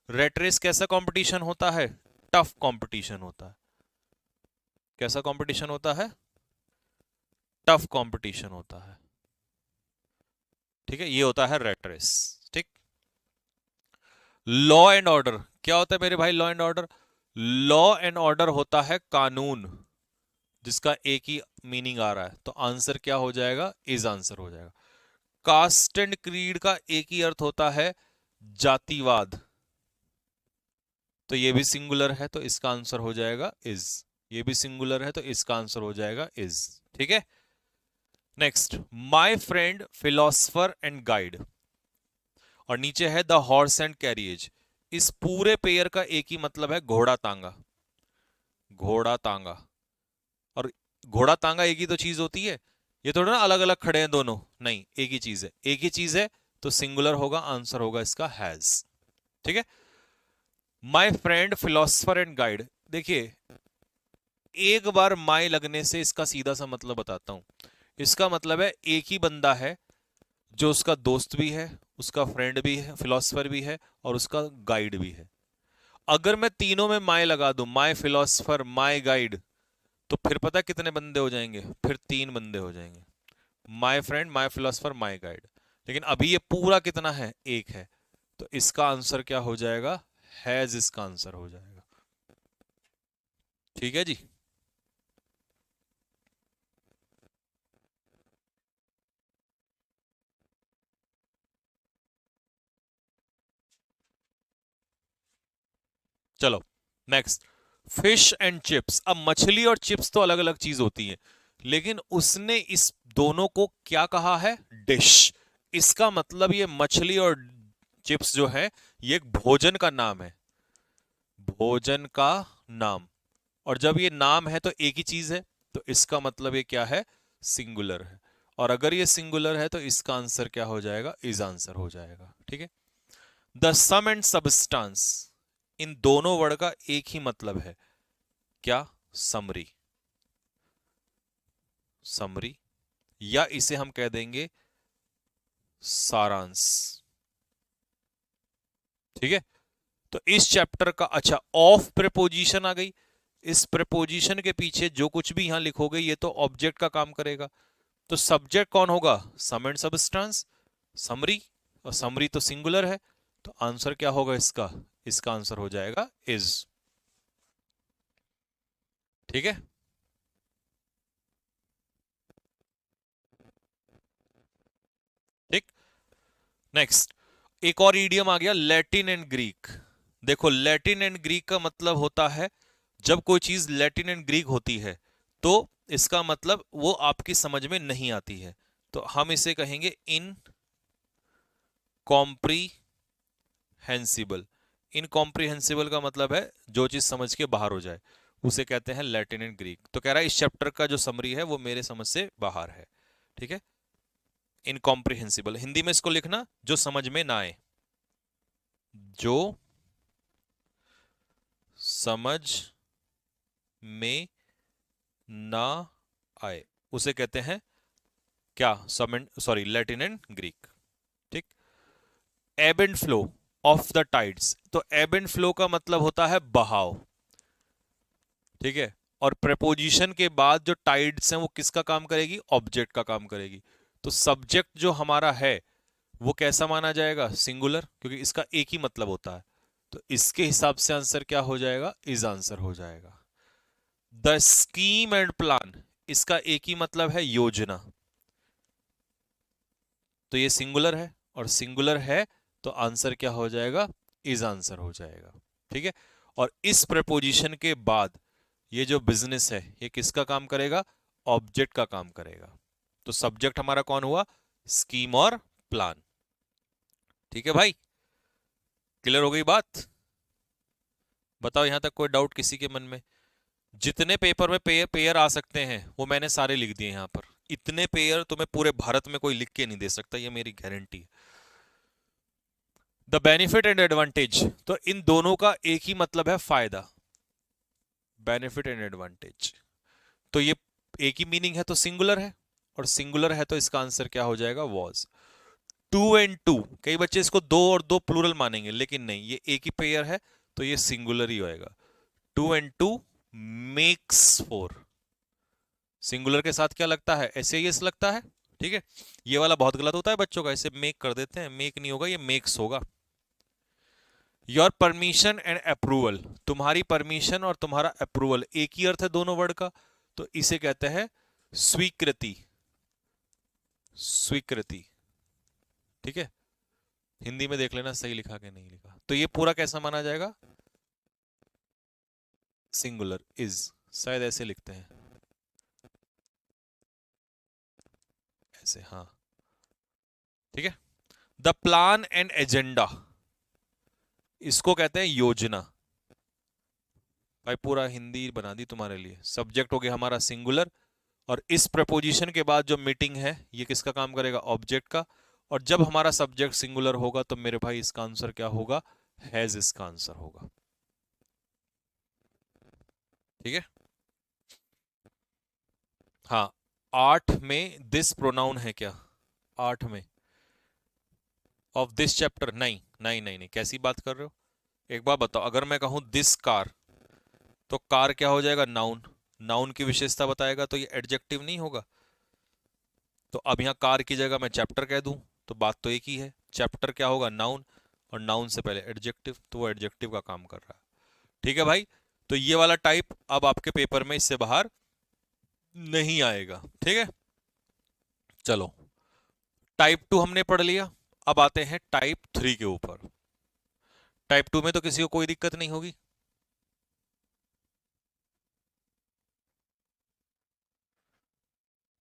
रेट रेस कैसा कंपटीशन होता है, टफ कंपटीशन होता है। कैसा कंपटीशन होता है, टफ कंपटीशन होता है। ठीक है, ये होता है रेट रेस। ठीक, लॉ एंड ऑर्डर क्या होता है मेरे भाई, law and order, law and order होता है कानून जिसका एक ही मीनिंग आ रहा है, तो आंसर क्या हो जाएगा? इज आंसर हो जाएगा। कास्ट एंड क्रीड का एक ही अर्थ होता है जातिवाद, तो ये भी सिंगुलर है, तो इसका आंसर हो जाएगा इज। ये भी सिंगुलर है, तो इसका आंसर हो जाएगा इज। ठीक है, next, my friend philosopher and guide, और नीचे है द हॉर्स एंड कैरियज। इस पूरे पेयर का एक ही मतलब है घोड़ा तांगा। घोड़ा तांगा और घोड़ा तांगा एक ही तो चीज होती है, ये थोड़ा ना अलग अलग खड़े हैं दोनों, नहीं, एक ही चीज है, एक ही चीज है, तो सिंगुलर होगा, आंसर होगा इसका हैज। ठीक है, my friend philosopher and guide, देखिए एक बार माय लगने से इसका सीधा सा मतलब बताता हूं। इसका मतलब है एक ही बंदा है जो उसका दोस्त भी है, उसका फ्रेंड भी है, फिलोसफर भी है, और उसका गाइड भी है। अगर मैं तीनों में माय लगा दूं, माय फिलोसफर माय गाइड, तो फिर पता कितने बंदे हो जाएंगे? फिर 3 बंदे हो जाएंगे, my friend my philosopher my guide. लेकिन अभी ये पूरा कितना है? एक है, तो इसका आंसर क्या हो जाएगा? हैज इसका आंसर हो जाएगा। ठीक है जी, चलो नेक्स्ट, फिश एंड चिप्स। अब मछली और चिप्स तो अलग अलग चीज होती है, लेकिन उसने इस दोनों को क्या कहा है? डिश। इसका मतलब ये मछली और चिप्स जो है ये एक भोजन का नाम है, भोजन का नाम। और जब ये नाम है तो एक ही चीज है, तो इसका मतलब ये क्या है? सिंगुलर है। और अगर ये सिंगुलर है तो इसका आंसर क्या हो जाएगा? इज आंसर हो जाएगा। ठीक है, द सम एंड सबस्टांस, इन दोनों वर्ड का एक ही मतलब है, क्या? समरी। समरी, या इसे हम कह देंगे सारांश। ठीक है, तो इस चैप्टर का, अच्छा ऑफ प्रेपोजिशन आ गई, इस प्रेपोजिशन के पीछे जो कुछ भी यहां लिखोगे ये तो ऑब्जेक्ट का काम करेगा, तो सब्जेक्ट कौन होगा? सम एंड सबस्टांस, समरी, और समरी तो सिंगुलर है, तो आंसर क्या होगा इसका? इसका आंसर हो जाएगा इज। ठीक है, ठीक, नेक्स्ट, एक और ईडियम आ गया, लैटिन एंड ग्रीक। देखो लैटिन एंड ग्रीक का मतलब होता है, जब कोई चीज लैटिन एंड ग्रीक होती है तो इसका मतलब वो आपकी समझ में नहीं आती है, तो हम इसे कहेंगे इनकॉम्प्रीहेंसिबल। इनकॉम्प्रीहेंसिबल का मतलब है जो चीज समझ के बाहर हो जाए, उसे कहते हैं लैटिन एंड ग्रीक। तो कह रहा है इस चैप्टर का जो समरी है वो मेरे समझ से बाहर है। ठीक है, इनकॉम्प्रिहेंसिबल, हिंदी में इसको लिखना जो समझ में ना आए, जो समझ में ना आए, उसे कहते हैं क्या? Sorry, Latin and Greek. ठीक, एब and flow of the tides, तो एब एंड फ्लो का मतलब होता है बहाव। ठीक है, और प्रेपोजिशन के बाद जो टाइड्स हैं वो किसका काम करेगी? ऑब्जेक्ट का काम करेगी। तो सब्जेक्ट जो हमारा है वो कैसा माना जाएगा? सिंगुलर, क्योंकि इसका एक ही मतलब होता है, तो इसके हिसाब से आंसर क्या हो जाएगा? इज आंसर हो जाएगा। द स्कीम एंड प्लान, इसका एक ही मतलब है योजना, तो ये सिंगुलर है, और सिंगुलर है तो आंसर क्या हो जाएगा? इज आंसर हो जाएगा। ठीक है, और इस प्रपोजिशन के बाद ये जो बिजनेस है ये किसका काम करेगा? ऑब्जेक्ट का काम करेगा, तो सब्जेक्ट हमारा कौन हुआ? स्कीम और प्लान। ठीक है भाई, क्लियर हो गई बात? बताओ यहां तक कोई डाउट किसी के मन में? जितने पेपर में पेयर आ सकते हैं वो मैंने सारे लिख दिए यहां पर। इतने पेयर तुम्हें पूरे भारत में कोई लिख के नहीं दे सकता, ये मेरी गारंटी है। द बेनिफिट एंड एडवांटेज, तो इन दोनों का एक ही मतलब है फायदा, बेनिफिट एंड एडवांटेज, तो ये एक ही मीनिंग है, तो सिंगुलर है, और सिंगुलर है तो इसका आंसर क्या हो जाएगा? वॉज। टू एंड टू, कई बच्चे इसको दो और दो प्लूरल मानेंगे, लेकिन नहीं, ये एक ही पेयर है तो ये सिंगुलर ही होएगा। Two and two makes four, singular के साथ क्या लगता है? ऐसे ही लगता है। ठीक है, ये वाला बहुत गलत होता है बच्चों का, ऐसे मेक कर देते हैं, मेक नहीं होगा, ये मेक्स होगा। योर परमिशन एंड अप्रूवल, तुम्हारी परमिशन और तुम्हारा अप्रूवल एक ही अर्थ है दोनों वर्ड का, तो इसे कहते हैं स्वीकृति, स्वीकृति, ठीक है। हिंदी में देख लेना सही लिखा कि नहीं लिखा। तो ये पूरा कैसा माना जाएगा? सिंगुलर, इज, शायद ऐसे लिखते हैं, ऐसे, हाँ, ठीक है। द प्लान एंड एजेंडा, इसको कहते हैं योजना। भाई पूरा हिंदी बना दी तुम्हारे लिए। सब्जेक्ट हो गया हमारा सिंगुलर, और इस प्रपोजिशन के बाद जो मीटिंग है ये किसका काम करेगा? ऑब्जेक्ट का। और जब हमारा सब्जेक्ट सिंगुलर होगा तो मेरे भाई इसका आंसर क्या होगा? हैज इसका आंसर होगा, ठीक है। हाँ, 8 में दिस प्रोनाउन है क्या? 8 में ऑफ दिस चैप्टर? नहीं नहीं नहीं नहीं, कैसी बात कर रहे हो? एक बात बताओ, अगर मैं कहूं दिस कार, तो कार क्या हो जाएगा? नाउन। नाउन की विशेषता बताएगा तो ये एडजेक्टिव नहीं होगा। तो अब यहां कार की जगह मैं चैप्टर कह दूं तो बात तो एक ही है। चैप्टर क्या होगा? नाउन, और नाउन से पहले एडजेक्टिव, तो वो एडजेक्टिव का काम कर रहा है, ठीक है भाई। तो ये वाला टाइप अब आपके पेपर में इससे बाहर नहीं आएगा, ठीक है। चलो, टाइप 2 हमने पढ़ लिया। अब आते हैं टाइप 3 के ऊपर। टाइप 2 में तो किसी को कोई दिक्कत नहीं होगी।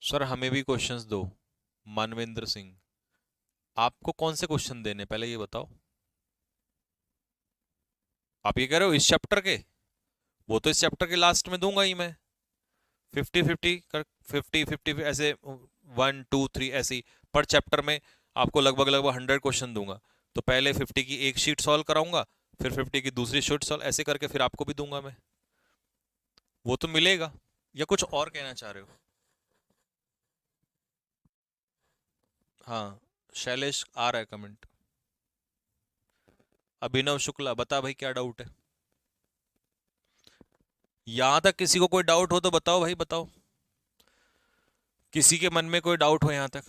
सर हमें भी क्वेश्चंस दो। मानवेंद्र सिंह, आपको कौन से क्वेश्चन देने पहले ये बताओ। आप ये कह रहे हो इस चैप्टर के? वो तो इस चैप्टर के लास्ट में दूंगा ही मैं। 50-50 कर, 50-50 ऐसे, 1 2 3 ऐसे ही पर चैप्टर में आपको लगभग लगभग 100 क्वेश्चन दूंगा। तो पहले 50 की एक शीट सॉल्व कराऊंगा, फिर 50 की दूसरी शीट सॉल्व, ऐसे करके फिर आपको भी दूंगा मैं। वो तो मिलेगा। या कुछ और कहना चाह रहे हो? हाँ, शैलेश आ रहा है कमेंट। अभिनव शुक्ला, बता भाई क्या डाउट है? यहां तक किसी को कोई डाउट हो तो बताओ भाई, बताओ। किसी के मन में कोई डाउट हो यहां तक?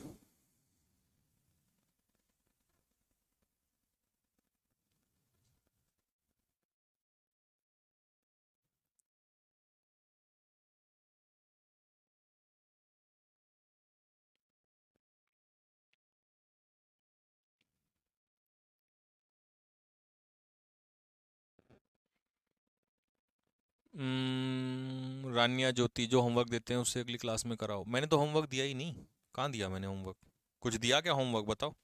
रानिया ज्योति, जो होमवर्क देते हैं उससे अगली क्लास में कराओ। मैंने तो होमवर्क दिया ही नहीं। कहाँ दिया मैंने होमवर्क? कुछ दिया क्या होमवर्क, बताओ।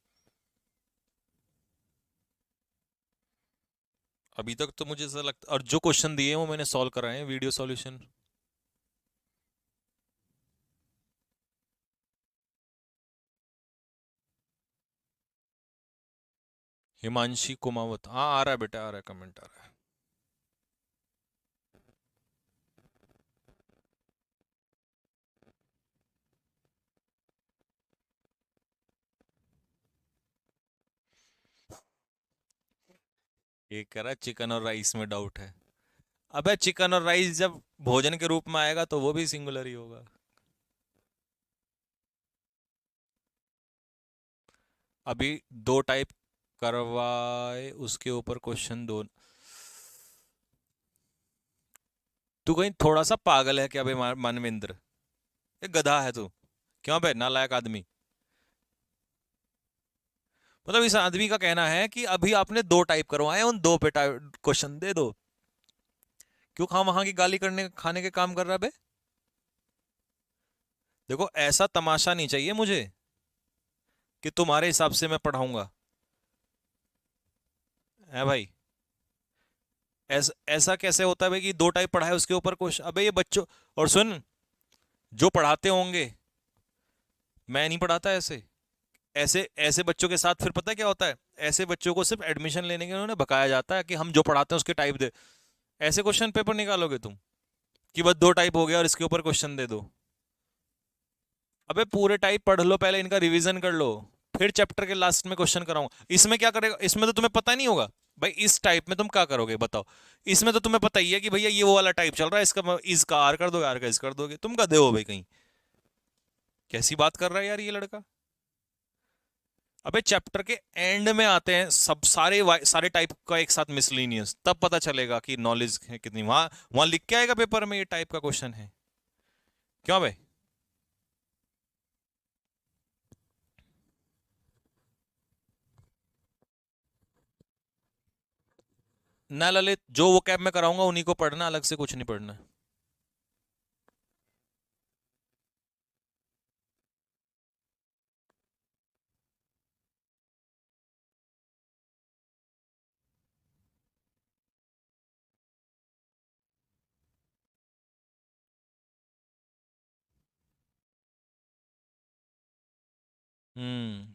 अभी तक तो मुझे ऐसा लगता, और जो क्वेश्चन दिए हैं वो मैंने सॉल्व कराए हैं, वीडियो सॉल्यूशन। हिमांशी कुमावत, हाँ आ रहा है बेटा, आ रहा है, कमेंट आ रहा है। ये कह रहा है चिकन और राइस में डाउट है। अबे चिकन और राइस जब भोजन के रूप में आएगा तो वो भी सिंगुलर ही होगा। अभी दो टाइप करवाए, उसके ऊपर क्वेश्चन दो। तू कहीं थोड़ा सा पागल है क्या बे मानवेंद्र? ये गधा है तू। क्यों बे नालायक आदमी? मतलब इस आदमी का कहना है कि अभी आपने दो टाइप करवाए, उन दो पे क्वेश्चन दे दो। क्यों खा वहां की गाली करने खाने के काम कर रहा है बे? देखो ऐसा तमाशा नहीं चाहिए मुझे कि तुम्हारे हिसाब से मैं पढ़ाऊंगा, है भाई। ऐसा कैसे होता है भाई कि दो टाइप पढ़ाए उसके ऊपर क्वेश्चन? अबे ये बच्चों, और सुन, जो पढ़ाते होंगे, मैं नहीं पढ़ाता ऐसे। ऐसे ऐसे बच्चों के साथ फिर पता है क्या होता है? ऐसे बच्चों को सिर्फ एडमिशन लेने के लिए उन्हें भकाया जाता है कि हम जो पढ़ाते हैं उसके टाइप दे। ऐसे क्वेश्चन पेपर निकालोगे तुम कि बस दो टाइप हो गया और इसके ऊपर क्वेश्चन दे दो? अबे पूरे टाइप पढ़ लो पहले, इनका रिवीजन कर लो, फिर चैप्टर के लास्ट में क्वेश्चन कराऊंगा। इसमें क्या करेगा? इसमें तो तुम्हें पता नहीं होगा भाई, इस टाइप में तुम क्या करोगे बताओ। इसमें तो तुम्हें पता ही है कि भैया ये वो वाला टाइप चल रहा है, इसका इसका आर कर दोगे, आर का इस कर दोगे। तुम गधे हो भाई कहीं। कैसी बात कर रहा है यार ये लड़का? अबे चैप्टर के एंड में आते हैं सब सारे सारे टाइप का एक साथ मिसलिनियस, तब पता चलेगा कि नॉलेज है कितनी। वहां वहां लिख के आएगा पेपर में ये टाइप का क्वेश्चन है। क्यों भाई? ना ललित, जो वो कैब में कराऊंगा उन्हीं को पढ़ना, अलग से कुछ नहीं पढ़ना है।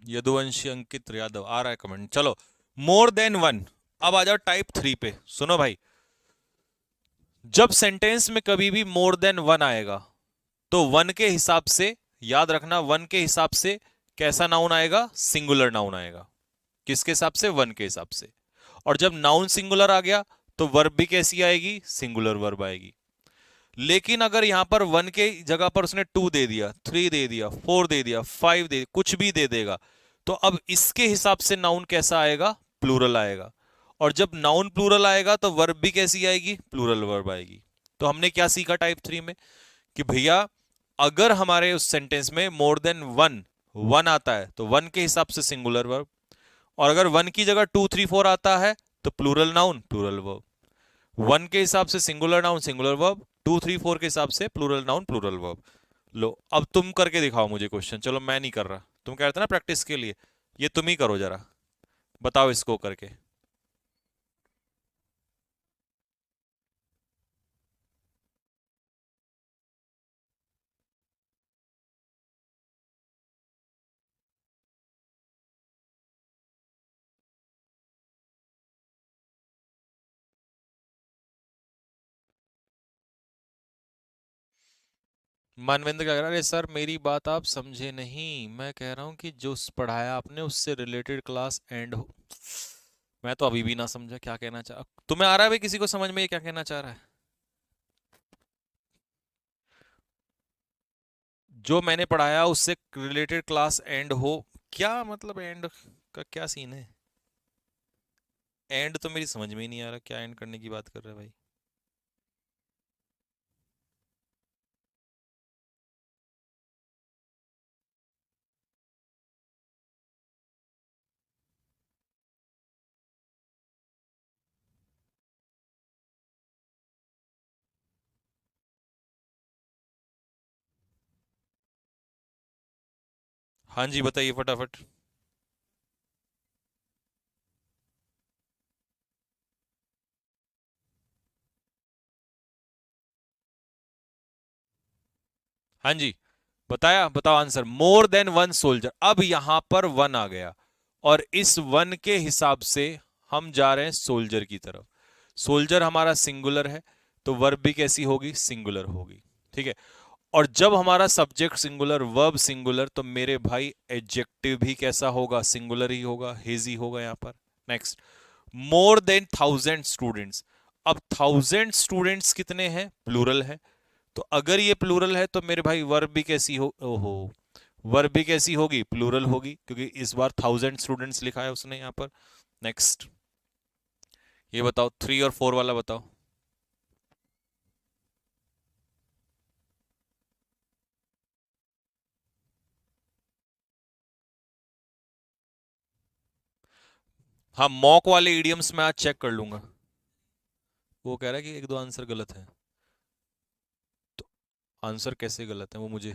यदुवंशी अंकित यादव आ रहा है कमेंट, चलो। More than one. अब आ जाओ टाइप 3 पे, सुनो भाई। जब सेंटेंस में कभी भी मोर देन वन आएगा तो वन के हिसाब से, याद रखना, वन के हिसाब से कैसा नाउन आएगा? सिंगुलर नाउन आएगा। किसके हिसाब से? वन के हिसाब से। और जब नाउन सिंगुलर आ गया तो वर्ब भी कैसी आएगी? सिंगुलर वर्ब आएगी। लेकिन अगर यहां पर वन के जगह पर उसने टू दे दिया, थ्री दे दिया, फोर दे दिया, फाइव दे, कुछ भी दे देगा, तो अब इसके हिसाब से नाउन कैसा आएगा? प्लूरल आएगा। और जब नाउन प्लूरल आएगा तो वर्ब भी कैसी आएगी? प्लूरल वर्ब आएगी। तो हमने क्या सीखा टाइप 3 में कि भैया अगर हमारे उस सेंटेंस में मोर देन वन वन आता है तो वन के हिसाब से सिंगुलर वर्ब, और अगर वन की जगह टू थ्री फोर आता है तो plural noun plural verb. One के हिसाब से singular noun singular verb, two three four के हिसाब से प्लूरल नाउन प्लूरल वर्ब। लो अब तुम करके दिखाओ मुझे क्वेश्चन। चलो मैं नहीं कर रहा, तुम कह रहे थे ना प्रैक्टिस के लिए, ये तुम ही करो जरा, बताओ इसको करके। मानवेंद्र क्या कह रहा है? अरे सर मेरी बात आप समझे नहीं, मैं कह रहा हूं कि जो पढ़ाया आपने उससे रिलेटेड क्लास एंड हो। मैं तो अभी भी ना समझा क्या कहना चाह, तुम्हें आ रहा है भाई किसी को समझ में ये क्या कहना चाह रहा है? जो मैंने पढ़ाया उससे रिलेटेड क्लास एंड हो, क्या मतलब एंड का क्या सीन है? एंड तो मेरी समझ में ही नहीं आ रहा, क्या एंड करने की बात कर रहे हैं भाई? हाँ जी बताइए फटाफट। हाँ जी बताया, बताओ answer. More than one soldier, अब यहां पर वन आ गया और इस वन के हिसाब से हम जा रहे हैं सोल्जर की तरफ। सोल्जर हमारा सिंगुलर है तो वर्ब भी कैसी होगी? सिंगुलर होगी। ठीक है। और जब हमारा सब्जेक्ट सिंगुलर वर्ब सिंगुलर तो मेरे भाई एडजेक्टिव भी कैसा होगा? सिंगुलर ही होगा, हेजी होगा यहां पर। Next, more than thousand students. अब थाउजेंड स्टूडेंट्स कितने हैं? प्लूरल है। तो अगर ये प्लूरल है तो मेरे भाई वर्ब भी कैसी हो, ओहो, वर्ब भी कैसी होगी? प्लूरल होगी, क्योंकि इस बार थाउजेंड स्टूडेंट्स लिखा है उसने यहां पर। नेक्स्ट, ये बताओ 3 और 4 वाला बताओ। हाँ मॉक वाले इडियम्स में आज चेक कर लूंगा। वो कह रहा है कि एक दो आंसर गलत है। तो आंसर कैसे गलत है वो मुझे,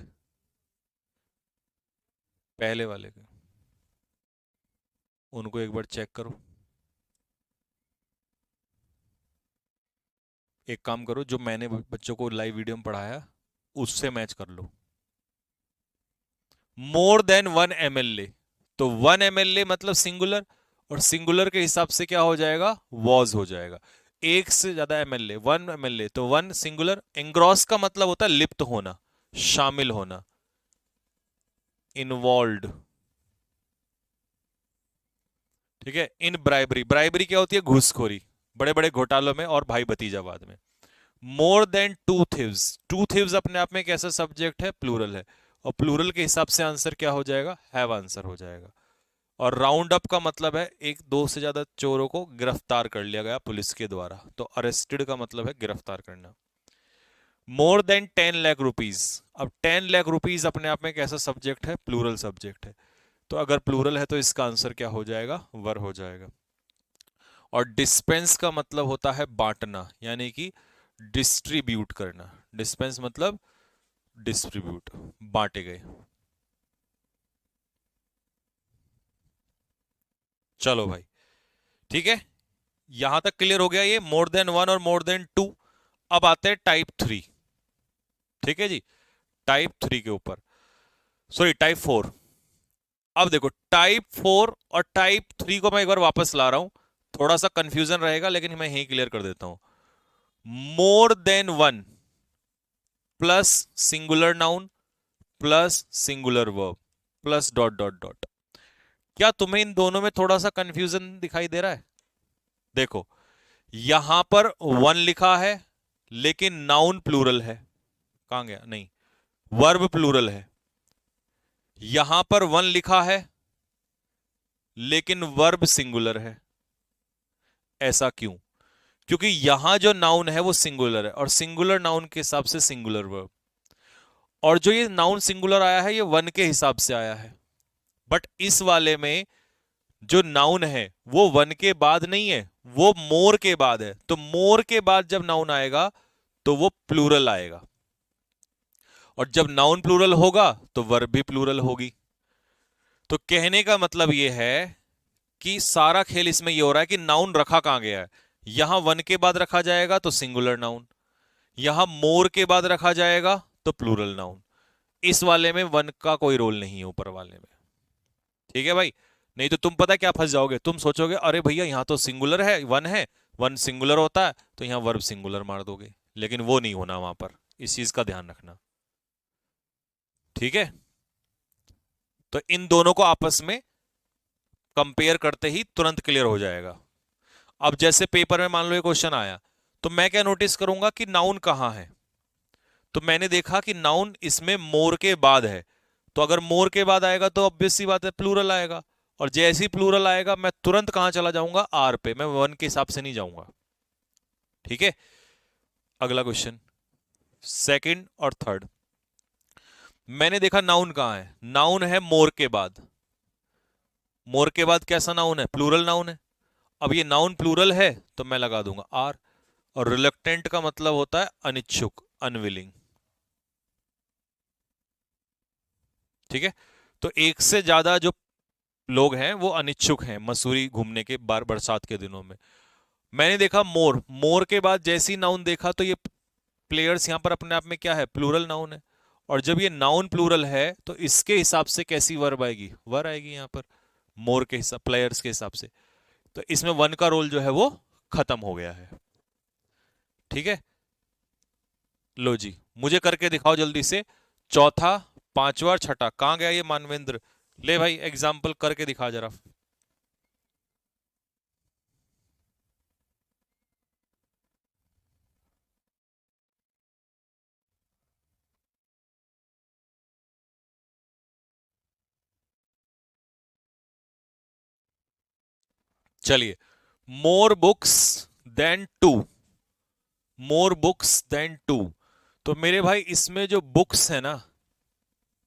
पहले वाले के, उनको एक बार चेक करो। एक काम करो, जो मैंने बच्चों को लाइव वीडियो में पढ़ाया उससे मैच कर लो। मोर देन वन एमएलए, तो वन एमएलए मतलब सिंगुलर, और सिंगुलर के हिसाब से क्या हो जाएगा? वॉज हो जाएगा। एक से ज्यादा एमएलए, वन एमएलए तो वन सिंगुलर। एंग्रॉस का मतलब होता है लिप्त होना, शामिल होना, इन्वॉल्व। ठीक है। इन ब्राइबरी, ब्राइबरी क्या होती है? घूसखोरी, बड़े बड़े घोटालों में और भाई भतीजावाद में। More than two thieves, two thieves अपने आप में कैसा सब्जेक्ट है? प्लूरल है, और प्लूरल के हिसाब से आंसर क्या हो जाएगा? हैव आंसर हो जाएगा। और राउंड अप का मतलब है एक दो से ज्यादा चोरों को गिरफ्तार कर लिया गया पुलिस के द्वारा, तो अरेस्टेड का मतलब है गिरफ्तार करना। मोर देन 10 लाख रुपीज, अब 10 लाख रुपीज अपने आप में कैसा सब्जेक्ट है? प्लूरल सब्जेक्ट है। तो अगर प्लूरल है तो इसका आंसर क्या हो जाएगा? वर हो जाएगा। और डिस्पेंस का मतलब होता है बांटना, यानी कि डिस्ट्रीब्यूट करना। डिस्पेंस मतलब डिस्ट्रीब्यूट, बांटे गए। चलो भाई, ठीक है, यहां तक क्लियर हो गया ये मोर देन वन और मोर देन टू। अब आते हैं टाइप थ्री। ठीक है जी, टाइप थ्री के ऊपर, सॉरी टाइप फोर। अब देखो टाइप फोर और टाइप थ्री को मैं एक बार वापस ला रहा हूं, थोड़ा सा कंफ्यूजन रहेगा लेकिन मैं यही क्लियर कर देता हूं। More than one plus singular noun plus singular verb plus dot dot dot. क्या तुम्हें इन दोनों में थोड़ा सा कंफ्यूजन दिखाई दे रहा है? देखो यहां पर वन लिखा है लेकिन नाउन प्लूरल है, कहां गया, नहीं, वर्ब प्लूरल है। यहां पर वन लिखा है लेकिन वर्ब सिंगुलर है। ऐसा क्यों? क्योंकि यहां जो नाउन है वो सिंगुलर है और सिंगुलर नाउन के हिसाब से सिंगुलर वर्ब, और जो ये नाउन सिंगुलर आया है ये वन के हिसाब से आया है। बट इस वाले में जो नाउन है वो वन के बाद नहीं है, वो मोर के बाद है। तो मोर के बाद जब नाउन आएगा तो वो प्लूरल आएगा, और जब नाउन प्लूरल होगा तो वर्ब भी प्लूरल होगी। तो कहने का मतलब ये है कि सारा खेल इसमें ये हो रहा है कि नाउन रखा कहां गया है। यहां वन के बाद रखा जाएगा तो सिंगुलर नाउन, यहां मोर के बाद रखा जाएगा तो प्लूरल नाउन। इस वाले में वन का कोई रोल नहीं है ऊपर वाले में। ठीक है भाई, नहीं तो तुम पता क्या फंस जाओगे, तुम सोचोगे अरे भैया यहां तो सिंगुलर है, वन है, वन सिंगुलर होता है तो यहां वर्ब सिंगुलर मार दोगे, लेकिन वो नहीं होना वहां पर। इस चीज का ध्यान रखना। ठीक है, तो इन दोनों को आपस में कंपेयर करते ही तुरंत क्लियर हो जाएगा। अब जैसे पेपर में मान लो ये क्वेश्चन आया, तो मैं क्या नोटिस करूंगा कि नाउन कहां है। तो मैंने देखा कि नाउन इसमें मोर के बाद है, तो अगर मोर के बाद आएगा तो ऑब्वियस सी बात है प्लूरल आएगा, और जैसे ही प्लूरल आएगा मैं तुरंत कहां चला जाऊंगा, आर पे, मैं वन के हिसाब से नहीं जाऊंगा। ठीक है, अगला क्वेश्चन, सेकंड और थर्ड। मैंने देखा नाउन कहां है, नाउन है मोर के बाद। मोर के बाद कैसा नाउन है, प्लूरल नाउन है। अब ये नाउन प्लूरल है तो मैं लगा दूंगा आर, और रिलक्टेंट का मतलब होता है अनिच्छुक, अनविलिंग। ठीक है, तो एक से ज्यादा जो लोग हैं वो अनिच्छुक हैं मसूरी घूमने के, बार बरसात के दिनों में। मैंने देखा मोर, मोर के बाद जैसी नाउन देखा तो ये प्लेयर्स यहां पर अपने आप में क्या है, प्लूरल नाउन है। और जब ये नाउन प्लूरल है तो इसके हिसाब से कैसी वर्ब आएगी, वर आएगी यहां पर, मोर के हिसाब, प्लेयर्स के हिसाब से। तो इसमें वन का रोल जो है वो खत्म हो गया है। ठीक है, लो जी, मुझे करके दिखाओ जल्दी से, चौथा, पांचवा और छठा। कहां गया ये मानवेंद्र, ले भाई एग्जाम्पल करके दिखा जरा। चलिए, more books than two, more books than two. तो मेरे भाई इसमें जो बुक्स है ना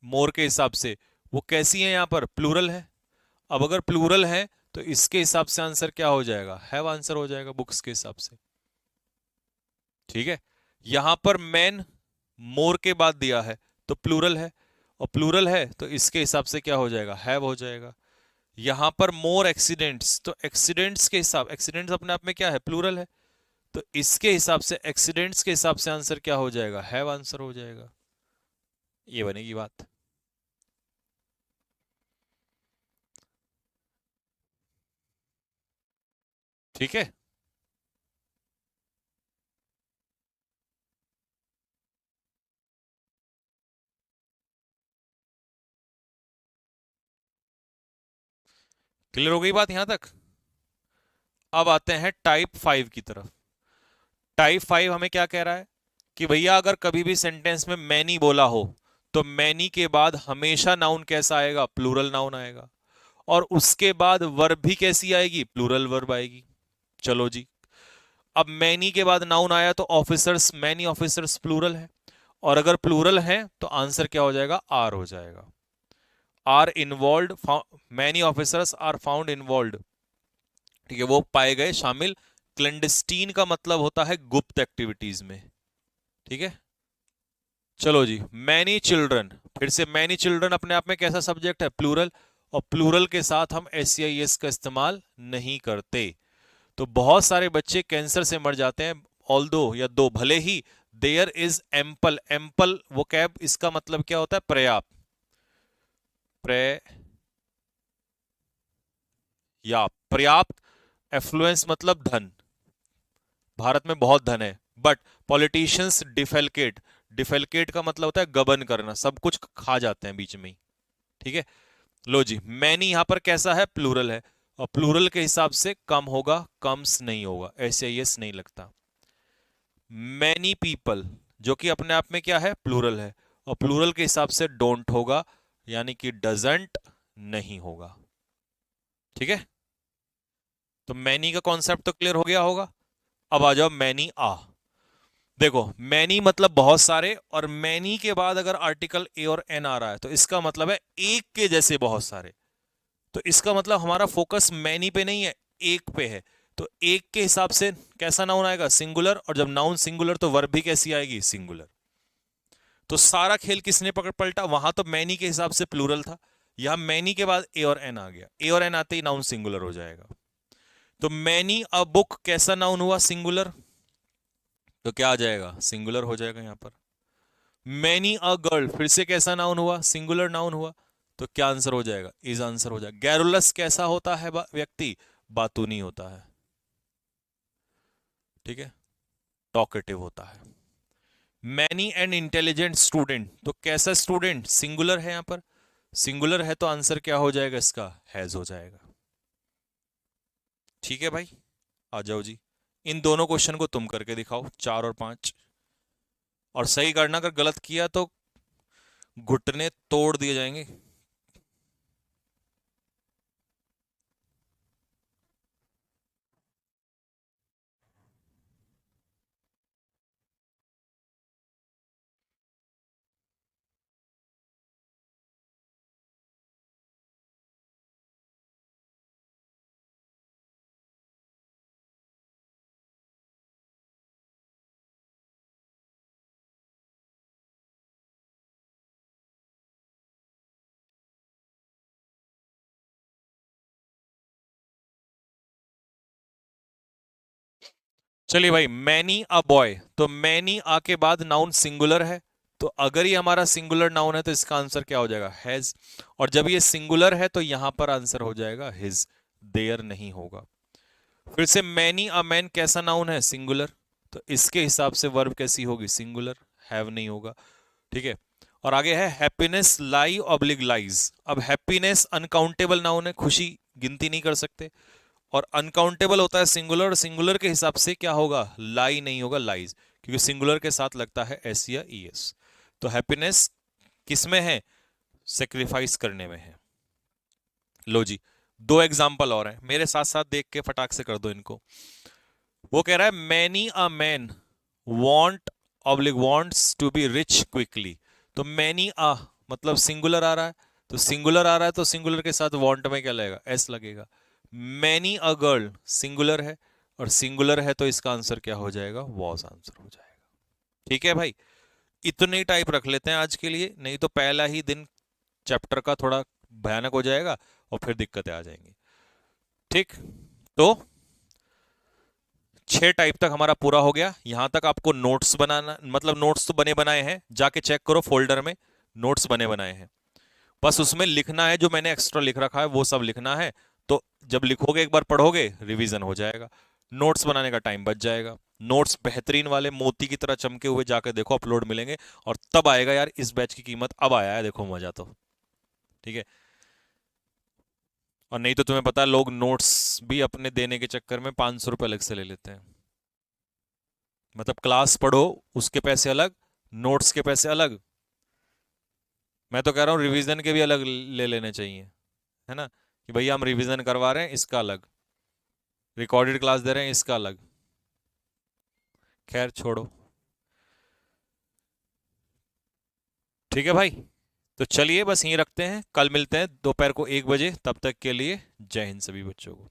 मोर के हिसाब से, वो कैसी है, यहां पर प्लूरल है। अब अगर प्लूरल है तो इसके हिसाब से आंसर क्या हो जाएगा, हैव आंसर हो जाएगा बुक्स के हिसाब से। ठीक है, यहां पर मैन मोर के बाद दिया है तो प्लूरल है, और प्लूरल है तो इसके हिसाब से क्या हो जाएगा, हैव हो जाएगा। यहां पर मोर एक्सीडेंट्स, तो एक्सीडेंट्स के हिसाब, एक्सीडेंट्स अपने आप में क्या है, प्लूरल है, तो इसके हिसाब से एक्सीडेंट्स के हिसाब से आंसर क्या हो जाएगा, हैव आंसर हो जाएगा। ये बनेगी बात। ठीक है, क्लियर हो गई बात यहां तक। अब आते हैं टाइप फाइव की तरफ। टाइप फाइव हमें क्या कह रहा है कि भैया अगर कभी भी सेंटेंस में मैनी बोला हो तो मैनी के बाद हमेशा नाउन कैसा आएगा, प्लूरल नाउन आएगा, और उसके बाद वर्ब भी कैसी आएगी, प्लूरल वर्ब आएगी। चलो जी, अब मैनी के बाद नाउन आया तो ऑफिसर्स, मैनी ऑफिसर्स प्लूरल है, और अगर प्लूरल है तो आंसर क्या हो जाएगा, आर हो जाएगा। Are involve, many officers are found involve ठीक है, वो पाए गए शामिल। क्लेंडस्टीन का मतलब होता है गुप्त एक्टिविटीज में। ठीक है, चलो जी, मैनी चिल्ड्रन, फिर से मैनी चिल्ड्रन अपने आप में कैसा सब्जेक्ट है, प्लूरल, और प्लूरल के साथ हम एस का इस्तेमाल नहीं करते। तो बहुत सारे बच्चे कैंसर से मर जाते हैं, ऑल्दो या दो भले ही देयर इज एम्पल, एम्पल वो कैब इसका मतलब क्या होता है, पर्याप्त, पर्याप्त, एफ्लुएंस मतलब धन, भारत में बहुत धन है, बट पॉलिटिशियंस डिफेलकेट, डिफेलकेट का मतलब होता है गबन करना, सब कुछ खा जाते हैं बीच में ही। ठीक है, लो जी, मैनी यहां पर कैसा है, प्लूरल है, और प्लूरल के हिसाब से कम होगा, कम्स नहीं होगा, ऐसे यस नहीं लगता। मैनी पीपल जो कि अपने आप में क्या है, प्लूरल है, और प्लूरल के हिसाब से डोंट होगा, यानी कि डजंट नहीं होगा। ठीक है, तो मैनी का कॉन्सेप्ट तो क्लियर हो गया होगा। अब आ जाओ मैनी आ। देखो, मैनी मतलब बहुत सारे, और मैनी के बाद अगर आर्टिकल ए और एन आ रहा है तो इसका मतलब है एक के जैसे बहुत सारे। तो इसका मतलब हमारा फोकस मैनी पे नहीं है, एक पे है। तो एक के हिसाब से कैसा नाउन आएगा, सिंगुलर, और जब नाउन सिंगुलर तो वर्ब भी कैसी आएगी, सिंगुलर। तो सारा खेल किसने पकड़ पलटा, वहां तो मैनी के हिसाब से प्लूरल था, यहां मैनी के बाद ए और एन आ गया, ए और एन आते ही नाउन सिंगुलर हो जाएगा। तो मैनी अ बुक कैसा नाउन हुआ, सिंगुलर, तो क्या आ जाएगा, सिंगुलर हो जाएगा यहां पर। मैनी अ गर्ल फिर से कैसा नाउन हुआ, सिंगुलर नाउन हुआ, तो क्या आंसर हो जाएगा, इज आंसर हो जाएगा। गैरुलस कैसा होता है व्यक्ति, बातूनी होता है। ठीक है, टॉकेटिव होता है। मैनी एंड इंटेलिजेंट स्टूडेंट, तो कैसा स्टूडेंट, सिंगुलर है यहां पर, सिंगुलर है तो आंसर क्या हो जाएगा इसका, हैज हो जाएगा। ठीक है भाई, आ जाओ जी, इन दोनों क्वेश्चन को तुम करके दिखाओ, 4 और 5, और सही करना, अगर गलत किया तो घुटने तोड़ दिए जाएंगे। चलिए भाई, मैनी अ बॉय, तो मैनी आ के बाद नाउन सिंगुलर है, तो अगर ये हमारा सिंगुलर नाउन है तो इसका आंसर क्या हो जाएगा, हैज, और जब ये सिंगुलर है तो यहां पर आंसर हो जाएगा हिज, देयर नहीं होगा। फिर से मैनी अ मैन कैसा नाउन है, सिंगुलर, तो इसके हिसाब से वर्ब कैसी होगी, सिंगुलर, हैव नहीं होगा। ठीक है, और आगे है हैप्पीनेस लाई ऑब्लिक लाइज। अब हैप्पीनेस अनकाउंटेबल नाउन है, खुशी गिनती नहीं कर सकते, और अनकाउंटेबल होता है सिंगुलर, सिंगुलर के हिसाब से क्या होगा, लाई नहीं होगा, लाइज, क्योंकि सिंगुलर के साथ लगता है एस या ई एस। तो हैप्पीनेस किसमें है, सेक्रीफाइस करने में है। लो जी, दो एग्जाम्पल और हैं, मेरे साथ साथ देख के फटाक से कर दो इनको। वो कह रहा है many a man want oblique wants to be rich quickly, तो मैनी अ मतलब सिंगुलर आ रहा है, तो सिंगुलर आ रहा है तो सिंगुलर के साथ वॉन्ट में क्या लगेगा, एस लगेगा। मैनी अ गर्ल सिंगुलर है, और सिंगुलर है तो इसका आंसर क्या हो जाएगा, वॉज आंसर हो जाएगा। ठीक है भाई, इतने टाइप रख लेते हैं आज के लिए, नहीं तो पहला ही दिन चैप्टर का थोड़ा भयानक हो जाएगा और फिर दिक्कतें आ जाएंगी। ठीक, तो 6 टाइप तक हमारा पूरा हो गया। यहां तक आपको नोट्स बनाना, मतलब नोट्स तो बने बनाए हैं, जाके चेक करो फोल्डर में, नोट्स बने बनाए हैं, बस उसमें लिखना है, जो मैंने एक्स्ट्रा लिख रखा है वो सब लिखना है। तो जब लिखोगे, एक बार पढ़ोगे, रिवीजन हो जाएगा, नोट्स बनाने का टाइम बच जाएगा। नोट्स बेहतरीन वाले मोती की तरह चमके हुए जाकर देखो, अपलोड मिलेंगे, और तब आएगा यार इस बैच की कीमत, अब आया है देखो मजा तो। ठीक है, और नहीं तो तुम्हें पता है लोग नोट्स भी अपने देने के चक्कर में 500 रुपये अलग से ले लेते हैं। मतलब क्लास पढ़ो उसके पैसे अलग, नोट्स के पैसे अलग, मैं तो कह रहा हूँ रिवीजन के भी अलग ले लेने चाहिए, है ना, कि भैया हम रिवीजन करवा रहे हैं इसका अलग, रिकॉर्डेड क्लास दे रहे हैं इसका अलग। खैर छोड़ो, ठीक है भाई, तो चलिए बस यहीं रखते हैं, कल मिलते हैं दोपहर को 1 बजे, तब तक के लिए जय हिंद सभी बच्चों को।